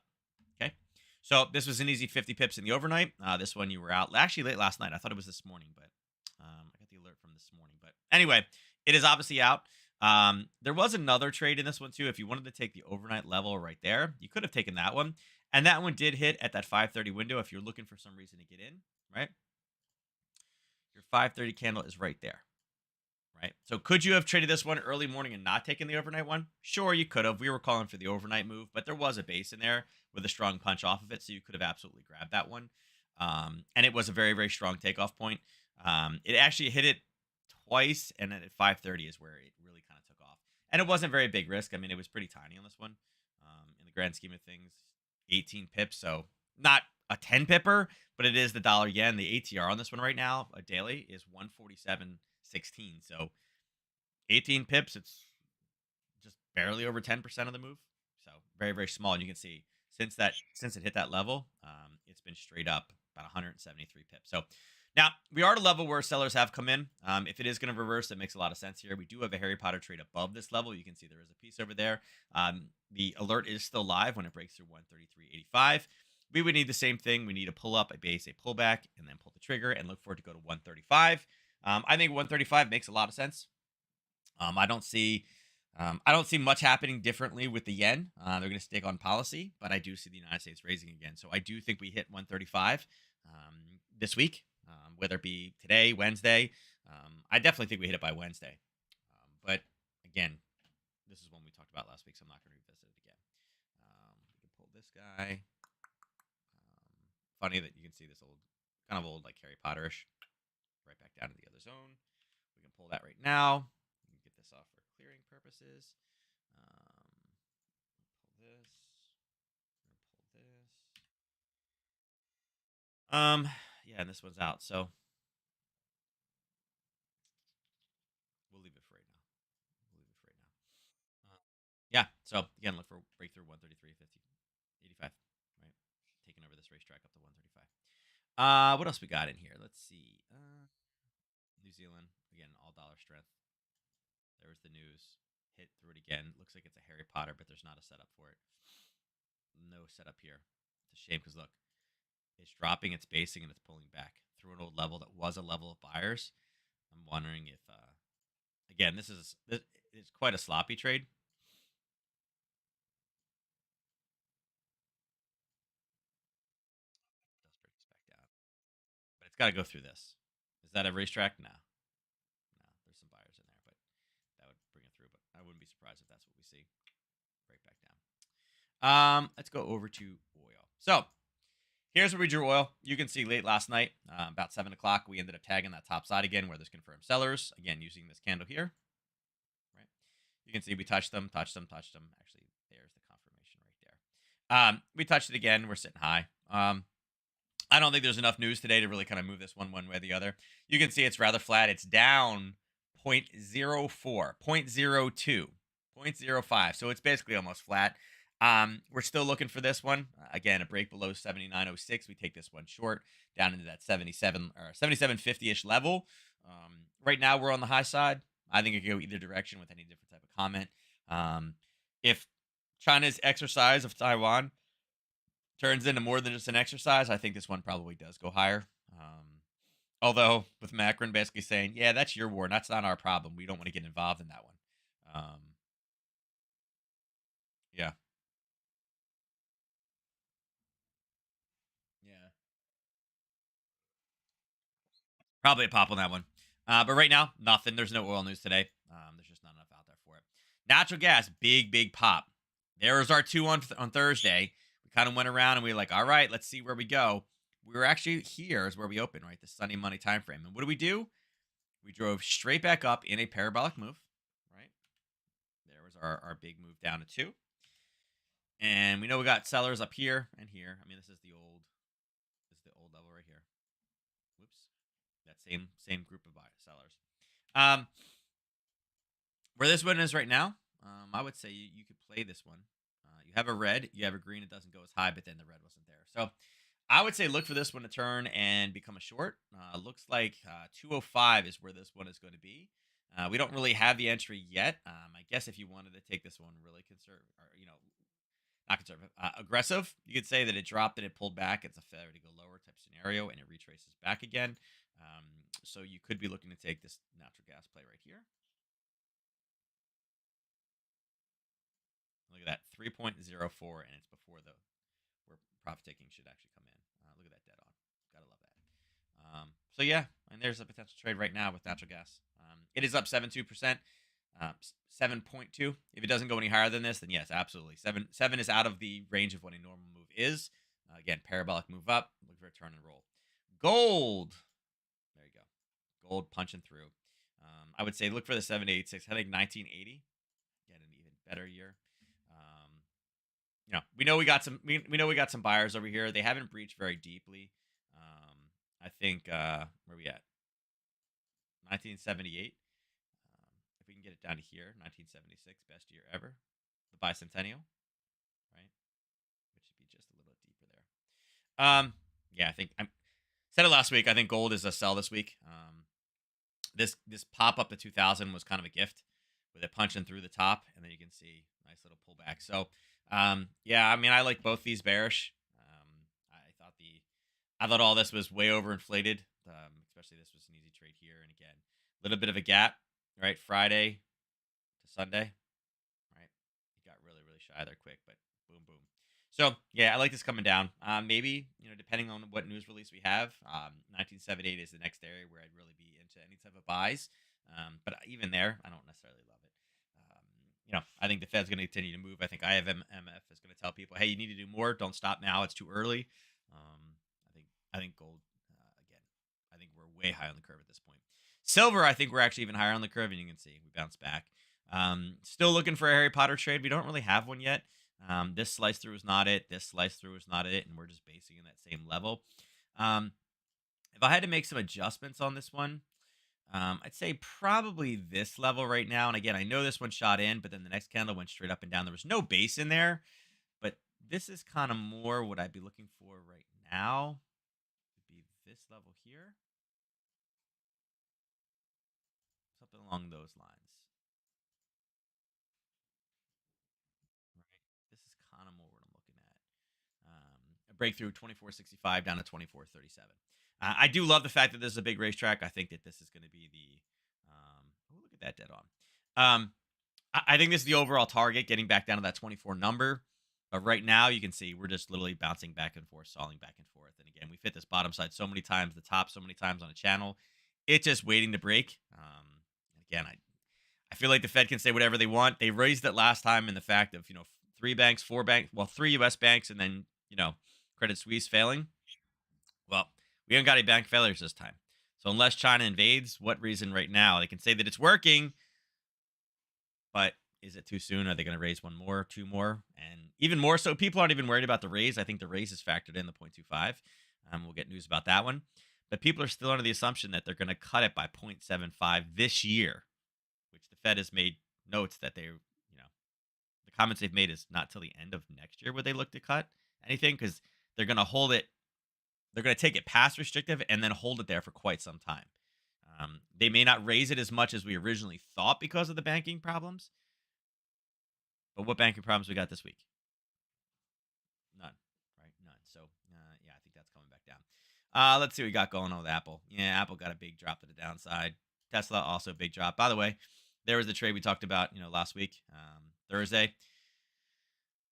Okay. So this was an easy 50 pips in the overnight. This one you were out actually late last night. I thought it was this morning, but I got the alert from this morning. But anyway, it is obviously out. There was another trade in this one too. If you wanted to take the overnight level right there, you could have taken that one. And that one did hit at that 5:30 window. If you're looking for some reason to get in, right? Your 5:30 candle is right there. Right. So could you have traded this one early morning and not taken the overnight one? Sure, you could have. We were calling for the overnight move, but there was a base in there with a strong punch off of it, so you could have absolutely grabbed that one. And it was a very, very strong takeoff point. It actually hit it twice, and then at 5:30 is where it really kind of took off. And it wasn't very big risk. I mean, it was pretty tiny on this one. In the grand scheme of things, 18 pips, so not a 10 pipper, but it is the dollar yen. The ATR on this one right now, a daily, is 147.16. So 18 pips, it's just barely over 10% of the move. So very, very small. And you can see since it hit that level, it's been straight up about 173 pips. So now we are at a level where sellers have come in. If it is going to reverse, it makes a lot of sense here. We do have a Harry Potter trade above this level. You can see there is a piece over there. The alert is still live when it breaks through 133.85. We would need the same thing. We need to pull up a base, a pullback, and then pull the trigger and look for it to go to 135. I think 135 makes a lot of sense. Um, I don't see I don't see much happening differently with the yen. They're going to stick on policy, but I do see the United States raising again. So I do think we hit 135 this week, whether it be today, Wednesday. I definitely think we hit it by Wednesday. But again, this is one we talked about last week, so I'm not going to revisit it again. We can pull this guy. Funny that you can see this kind of old, like Harry Potterish, right back down to the other zone. We can pull that right now. We can get this off for clearing purposes. Pull this. Pull this. Yeah, and this one's out, so we'll leave it for right now. We'll leave it for right now. Yeah, so again, look for breakthrough 133.50, 85, right? Taking over this racetrack up to 135. What else we got in here? Let's see. New Zealand, again, all dollar strength. There was the news. Hit through it again. Looks like it's a Harry Potter, but there's not a setup for it. No setup here. It's a shame because look, it's dropping, it's basing, and it's pulling back through an old level that was a level of buyers. I'm wondering if, again, this is quite a sloppy trade. Does break this back down. It's got to go through this. Is that a racetrack? No. No, there's some buyers in there, but that would bring it through. But I wouldn't be surprised if that's what we see. Right back down. Let's go over to oil. So here's where we drew oil. You can see late last night, about 7 o'clock, we ended up tagging that top side again where there's confirmed sellers. Again, using this candle here. Right. You can see we touched them, touched them, touched them. Actually, there's the confirmation right there. We touched it again. We're sitting high. I don't think there's enough news today to really kind of move this one way or the other. You can see it's rather flat. It's down 0.04, 0.02, 0.05. So it's basically almost flat. We're still looking for this one. Again, a break below 79.06. We take this one short down into that 77 or 77.50-ish level. Right now, we're on the high side. I think it could go either direction with any different type of comment. If China's exercise of Taiwan turns into more than just an exercise, I think this one probably does go higher. Although with Macron basically saying, yeah, that's your war. That's not our problem. We don't want to get involved in that one. Yeah. Yeah. Probably a pop on that one. But right now, nothing. There's no oil news today. There's just not enough out there for it. Natural gas, big pop. There was our two on Thursday. We kind of went around and we were like, all right, let's see where we go. We were actually here is where we opened, right? The Sunday money time frame. And what do? We drove straight back up in a parabolic move, right? There was our big move down to 2. And we know we got sellers up here and here. I mean, this is the old level right here. Whoops. That same group of sellers. Where this one is right now, I would say you could play this one. You have a red, you have a green. It doesn't go as high, but then the red wasn't there. So I would say look for this one to turn and become a short. Looks like 205 is where this one is going to be. We don't really have the entry yet. I guess if you wanted to take this one really conservative, or not conservative, aggressive, you could say that it dropped and it pulled back. It's a failure to go lower type scenario, and it retraces back again. So you could be looking to take this natural gas play right here. Look at that, 3.04, and it's before where profit taking should actually come in. Look at that dead on. Gotta love that. So yeah, and there's a potential trade right now with natural gas. It is up 7.2%, 7.2. If it doesn't go any higher than this, then yes, absolutely. 7 is out of the range of what a normal move is. Again, parabolic move up. Look for a turn and roll. Gold. There you go. Gold punching through. I would say look for the 786. I think 1980. Get an even better year. We know we got some. We know we got some buyers over here. They haven't breached very deeply. I think where we at? 1978. If we can get it down to here, 1976, best year ever, the bicentennial, right? Which should be just a little bit deeper there. Yeah, I think I said it last week. I think gold is a sell this week. This pop up to 2000 was kind of a gift with it punching through the top, and then you can see nice little pullback. So yeah, I mean, I like both these bearish. I thought all this was way overinflated. Especially this was an easy trade here, and again, a little bit of a gap, right? Friday to Sunday, right? It got really shy there quick, but boom. So yeah, I like this coming down. Maybe depending on what news release we have, 1978 is the next area where I'd really be into any type of buys. But even there, I don't necessarily love it. I think the Fed's going to continue to move. I think IMF is going to tell people, hey, you need to do more. Don't stop now. It's too early. I think gold, again, I think we're way high on the curve at this point. Silver, I think we're actually even higher on the curve, and you can see we bounced back. Still looking for a Harry Potter trade. We don't really have one yet. This slice through is not it. This slice through is not it, and we're just basing in that same level. If I had to make some adjustments on this one, I'd say probably this level right now. And again, I know this one shot in, but then the next candle went straight up and down. There was no base in there, but this is kind of more what I'd be looking for right now. Would be this level here, something along those lines. Right, this is kind of more what I'm looking at. A breakthrough 24.65 down to 24.37. I do love the fact that this is a big racetrack. I think that this is going to be the. Oh, look at that dead on. I think this is the overall target, getting back down to that 24 number. But right now, you can see we're just literally bouncing back and forth, stalling back and forth. And again, we've hit this bottom side so many times, the top so many times on a channel. It's just waiting to break. Again, I feel like the Fed can say whatever they want. They raised it last time in the fact of, three banks, four banks, well, three US banks, and then, Credit Suisse failing. Well, we haven't got any bank failures this time. So unless China invades, what reason right now? They can say that it's working, but is it too soon? Are they going to raise one more, two more? And even more so, people aren't even worried about the raise. I think the raise is factored in the 0.25. We'll get news about that one. But people are still under the assumption that they're going to cut it by 0.75 this year, which the Fed has made notes that the comments they've made is not till the end of next year would they look to cut anything because they're going to hold it. They're going to take it past restrictive and then hold it there for quite some time. They may not raise it as much as we originally thought because of the banking problems. But what banking problems we got this week? None, right? None. So, yeah, I think that's coming back down. Let's see what we got going on with Apple. Yeah, Apple got a big drop to the downside. Tesla also a big drop. By the way, there was the trade we talked about, last week, Thursday.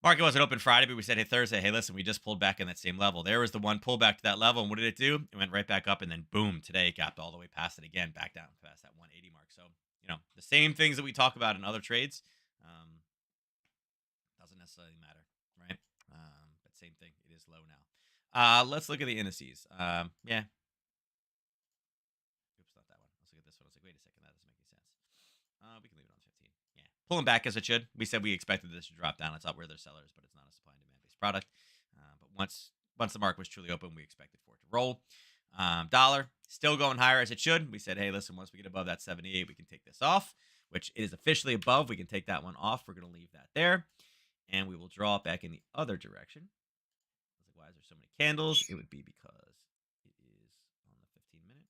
Market wasn't open Friday, but we said, hey, Thursday, hey, listen, we just pulled back in that same level. There was the one pullback to that level. And what did it do? It went right back up. And then boom, today it gapped all the way past it again, back down past that 180 mark. So, the same things that we talk about in other trades doesn't necessarily matter, right? But same thing. It is low now. Let's look at the indices. Yeah. Oops, not that one. Let's look at this one. I was like, wait a second, that doesn't make any sense. We can leave it on 15. Yeah. Pulling back as it should. We said we expected this to drop down. It's not where they're sellers, but it's not a supply and demand based product. But once the market was truly open, we expected for it to roll. Dollar still going higher as it should. We said, hey, listen, once we get above that 78, we can take this off, which is officially above. We can take that one off. We're going to leave that there. And we will draw it back in the other direction. Like, why is there so many candles? It would be because it is on the 15-minute.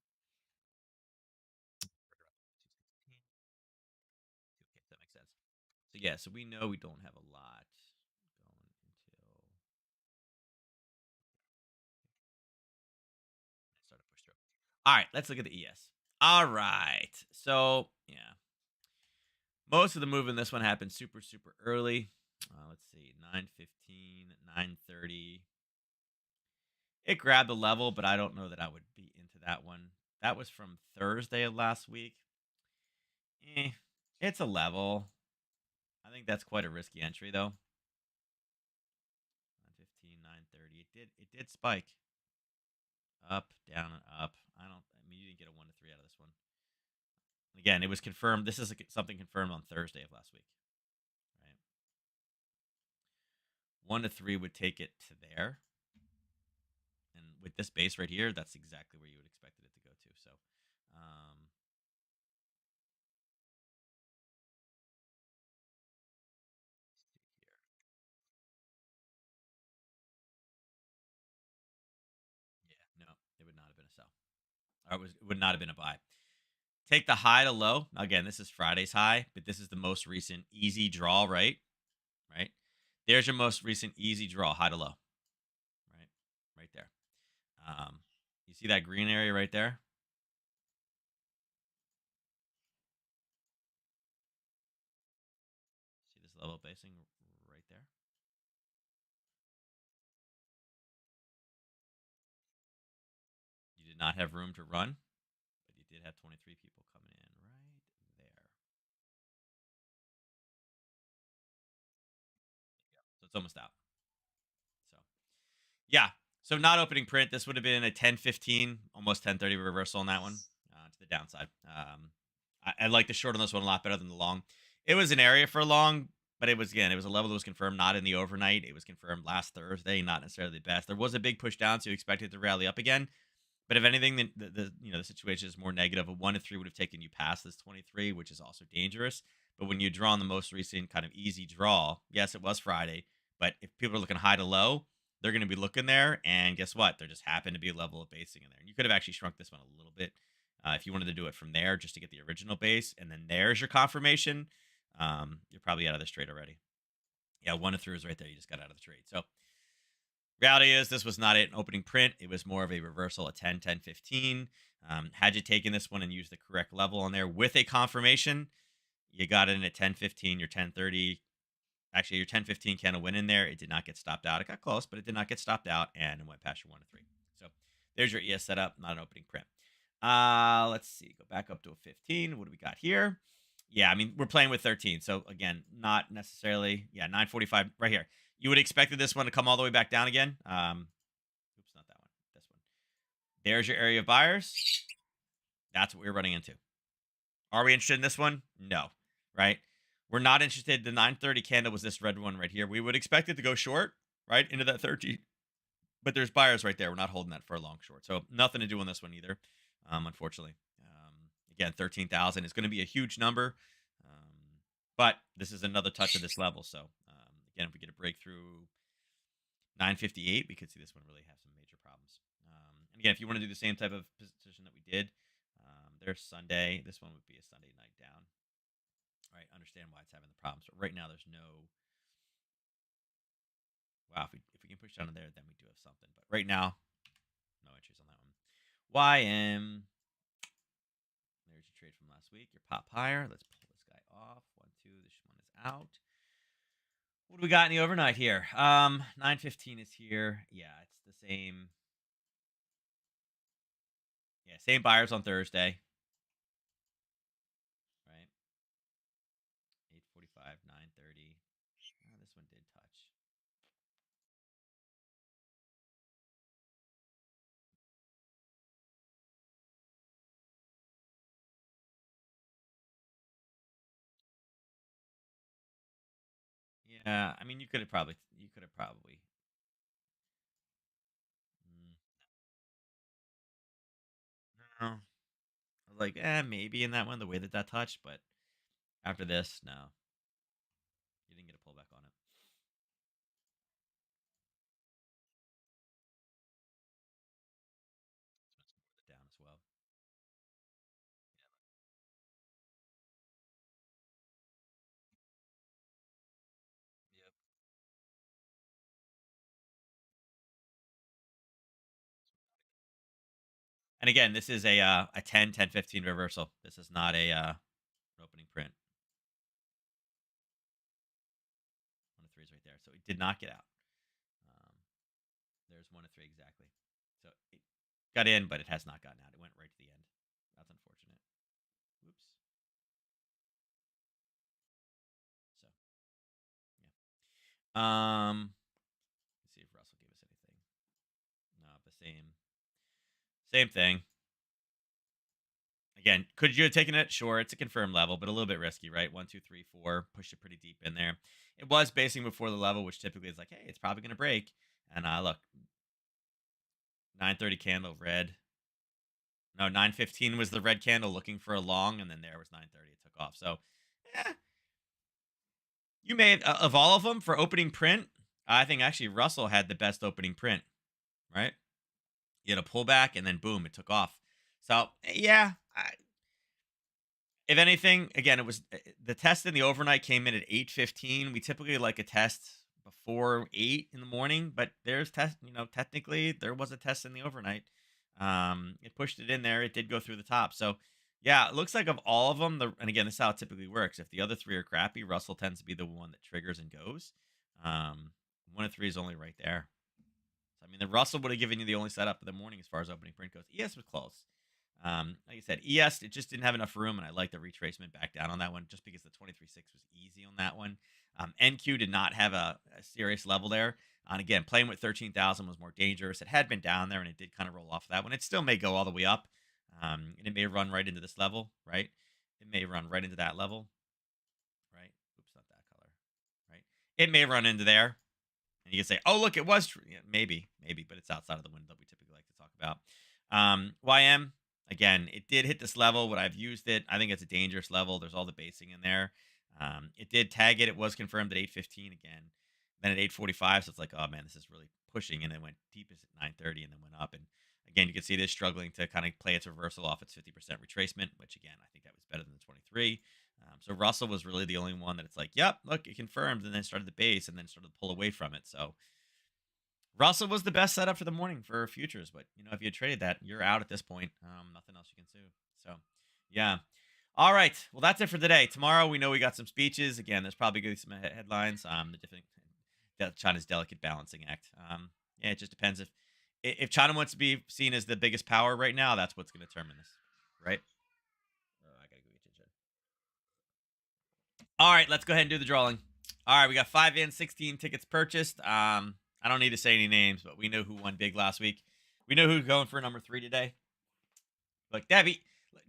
Okay, that makes sense. So yeah, so we know we don't have a lot going until I start to push through. All right, let's look at the ES. All right, so yeah, most of the move in this one happened super super early. Let's see, 9:15, 9:30. It grabbed the level, but I don't know that I would be into that one. That was from Thursday of last week. It's a level. I think that's quite a risky entry though. 9:15, 9:30. It did spike up, down, and up. I mean, you didn't get a 1 to 3 out of this one. Again, it was confirmed. This is something confirmed on Thursday of last week, right? 1 to 3 would take it to there. And with this base right here, that's exactly where you would expect it to go to. So, yeah, no, it would not have been a sell. Or it would not have been a buy. Take the high to low. Again, this is Friday's high, but this is the most recent easy draw, right? Right. There's your most recent easy draw, high to low, right? Right there. You see that green area right there? See this level basing right there? You did not have room to run, but you did have 23 people coming in right there. So it's almost out. So yeah. So not opening print. This would have been a 10:15, almost 10:30 reversal on that one to the downside. I like the short on this one a lot better than the long. It was an area for long, but it was a level that was confirmed not in the overnight. It was confirmed last Thursday, not necessarily the best. There was a big push down, so you expected to rally up again. But if anything, the situation is more negative. A 1 to 3 would have taken you past this 23, which is also dangerous. But when you draw on the most recent kind of easy draw, yes, it was Friday. But if people are looking high to low, they're going to be looking there. And guess what? There just happened to be a level of basing in there. And you could have actually shrunk this one a little bit if you wanted to do it from there just to get the original base. And then there's your confirmation. You're probably out of this trade already. Yeah, 1 to 3 is right there. You just got out of the trade. So reality is this was not an opening print. It was more of a reversal at 10, 10, 15. Had you taken this one and used the correct level on there with a confirmation, you got in at 10, 15, your 10, 30. Actually, your 10-15 candle went in there. It did not get stopped out. It got close, but it did not get stopped out, and it went past your 1 to 3. So there's your ES setup, not an opening print. Let's see. Go back up to a 15. What do we got here? Yeah, I mean, we're playing with 13. So again, not necessarily. Yeah, 945 right here. You would expected this one to come all the way back down again. Oops, not that one. This one. There's your area of buyers. That's what we're running into. Are we interested in this one? No. Right? We're not interested. The 930 candle was this red one right here. We would expect it to go short, right? Into that 13. But there's buyers right there. We're not holding that for a long short. So nothing to do on this one either, unfortunately. Again, 13,000 is going to be a huge number. But this is another touch of this level. So again, if we get a breakthrough 958, we could see this one really have some major problems. And again, if you want to do the same type of position that we did, there's Sunday. This one would be a Sunday night down. All right, understand why it's having the problems. But right now, there's no. Wow, if we can push down to there, then we do have something. But right now, no entries on that one. YM. There's your trade from last week. Your pop higher. Let's pull this guy off. 1, 2. This one is out. What do we got in the overnight here? 915 is here. Yeah, it's the same. Yeah, same buyers on Thursday. Right. 845, 930. Oh, this one did touch. Yeah, I mean, you could have probably. Mm, no, like, maybe in that one, the way that that touched, but after this, no, you didn't get a pullback on it. It's down as well. Yep. And again, this is a 10, 10, 15 reversal. This is not a an opening print. 1 to 3 is right there, so it did not get out. Um, there's 1 to 3 exactly. So it got in, but it has not gotten out. It went right to the end. That's unfortunate. Oops. So yeah. Let's see if Russell gave us anything. No, the same thing. Again, could you have taken it? Sure, it's a confirmed level, but a little bit risky, right? 1, 2, 3, 4, pushed it pretty deep in there. It was basing before the level, which typically is like, hey, it's probably going to break. And look, 930 candle red. No, 915 was the red candle looking for a long, and then there was 930. It took off. So, eh, you may have, of all of them for opening print, I think actually Russell had the best opening print, right? You had a pullback, and then boom, it took off. So, yeah, if anything, again, it was the test in the overnight came in at 8:15. We typically like a test before 8 in the morning, but there's test, technically there was a test in the overnight. It pushed it in there. It did go through the top. So, yeah, it looks like of all of them, and again, this is how it typically works. If the other three are crappy, Russell tends to be the one that triggers and goes. Um, 1 to 3 is only right there. So, I mean, the Russell would have given you the only setup of the morning as far as opening print goes. ES was close. Like I said, ES, it just didn't have enough room, and I like the retracement back down on that one just because the 23.6 was easy on that one. NQ did not have a serious level there. And again, playing with 13,000 was more dangerous. It had been down there, and it did kind of roll off of that one. It still may go all the way up, and it may run right into this level, right? It may run right into that level, right? Oops, not that color, right? It may run into there, and you can say, "Oh, look, it was true." Yeah, maybe, but it's outside of the window that we typically like to talk about. YM, again, it did hit this level. Would I've used it? I think it's a dangerous level. There's all the basing in there. It did tag it. It was confirmed at 8:15 again. Then at 8:45, so it's like, oh man, this is really pushing, and then went deep as at 9:30, and then went up. And again, you can see it is struggling to kind of play its reversal off its 50% retracement, which again, I think that was better than the 23. So Russell was really the only one that it's like, yep, look, it confirmed, and then started the base, and then started to pull away from it. So Russell was the best setup for the morning for futures, but if you had traded that, you're out at this point. Nothing else you can do. So, yeah. All right. Well, that's it for today. Tomorrow, we know we got some speeches. Again, there's probably going to be some headlines. The different China's delicate balancing act. Yeah, it just depends if China wants to be seen as the biggest power right now. That's what's going to determine this, right? Oh, I gotta go get you. All right, let's go ahead and do the drawing. All right, we got 5 in, 16 tickets purchased. I don't need to say any names, but we know who won big last week. We know who's going for number 3 today. Like Debbie,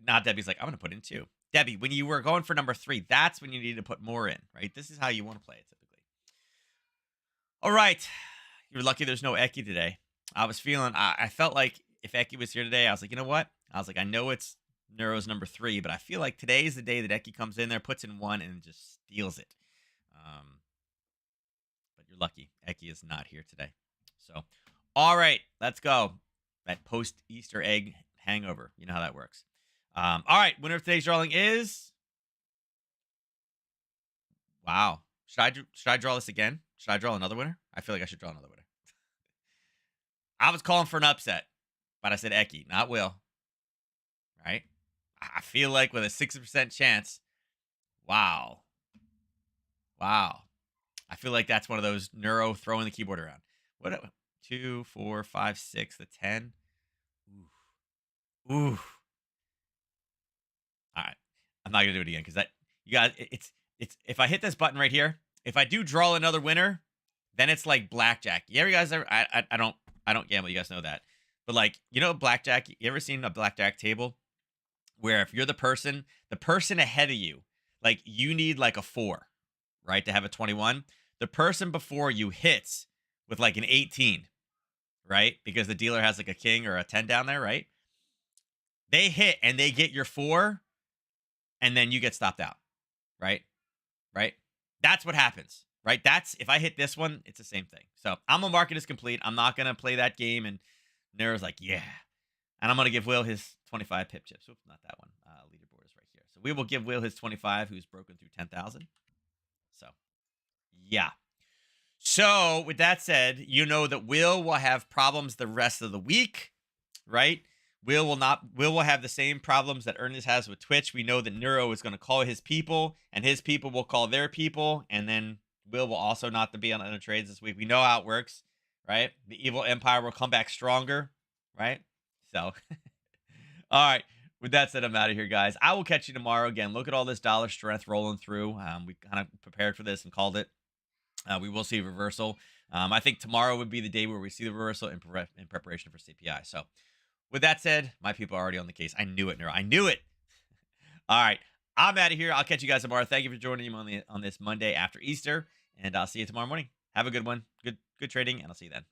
not Debbie's like, I'm gonna put in 2. Debbie, when you were going for number 3, that's when you need to put more in, right? This is how you want to play it typically. All right, you're lucky there's no Eki today. I felt like if Eki was here today, I was like, you know what? I was like, I know it's Neuro's number 3, but I feel like today's the day that Eki comes in there, puts in 1, and just steals it. But you're lucky. Eki is not here today. So, all right, let's go. That post Easter egg hangover. You know how that works. All right, winner of today's drawing is. Wow. Should I draw this again? Should I draw another winner? I feel like I should draw another winner. I was calling for an upset, but I said Eki, not Will. Right? I feel like with a 60% chance. Wow. Wow. I feel like that's one of those neuro throwing the keyboard around. What? 2, 4, 5, 6, the 10. Ooh. Ooh. All right. I'm not gonna do it again because that you guys. It's if I hit this button right here, if I do draw another winner, then it's like blackjack. You ever guys ever? I don't gamble. You guys know that. But like blackjack. You ever seen a blackjack table where if you're the person ahead of you, like you need like a 4, right, to have a 21. The person before you hits with like an 18, right? Because the dealer has like a king or a 10 down there, right? They hit and they get your 4, and then you get stopped out, right? Right? That's what happens, right? That's if I hit this one, it's the same thing. So I'm gonna mark it as complete. I'm not gonna play that game. And Nero's like, yeah. And I'm gonna give Will his 25 pip chips. Oops, not that one. Leaderboard is right here. So we will give Will his 25, who's broken through 10,000. So yeah. So with that said, you know that Will have problems the rest of the week, right? Will will have the same problems that Ernest has with Twitch. We know that Neuro is going to call his people, and his people will call their people, and then Will also not be on the trades this week. We know how it works, right? The evil empire will come back stronger, right? So, all right. With that said, I'm out of here, guys. I will catch you tomorrow. Again, look at all this dollar strength rolling through. We kind of prepared for this and called it. We will see a reversal. I think tomorrow would be the day where we see the reversal in preparation for CPI. So, with that said, my people are already on the case. I knew it, Neuro. I knew it. All right. I'm out of here. I'll catch you guys tomorrow. Thank you for joining me on this Monday after Easter, and I'll see you tomorrow morning. Have a good one. Good trading, and I'll see you then.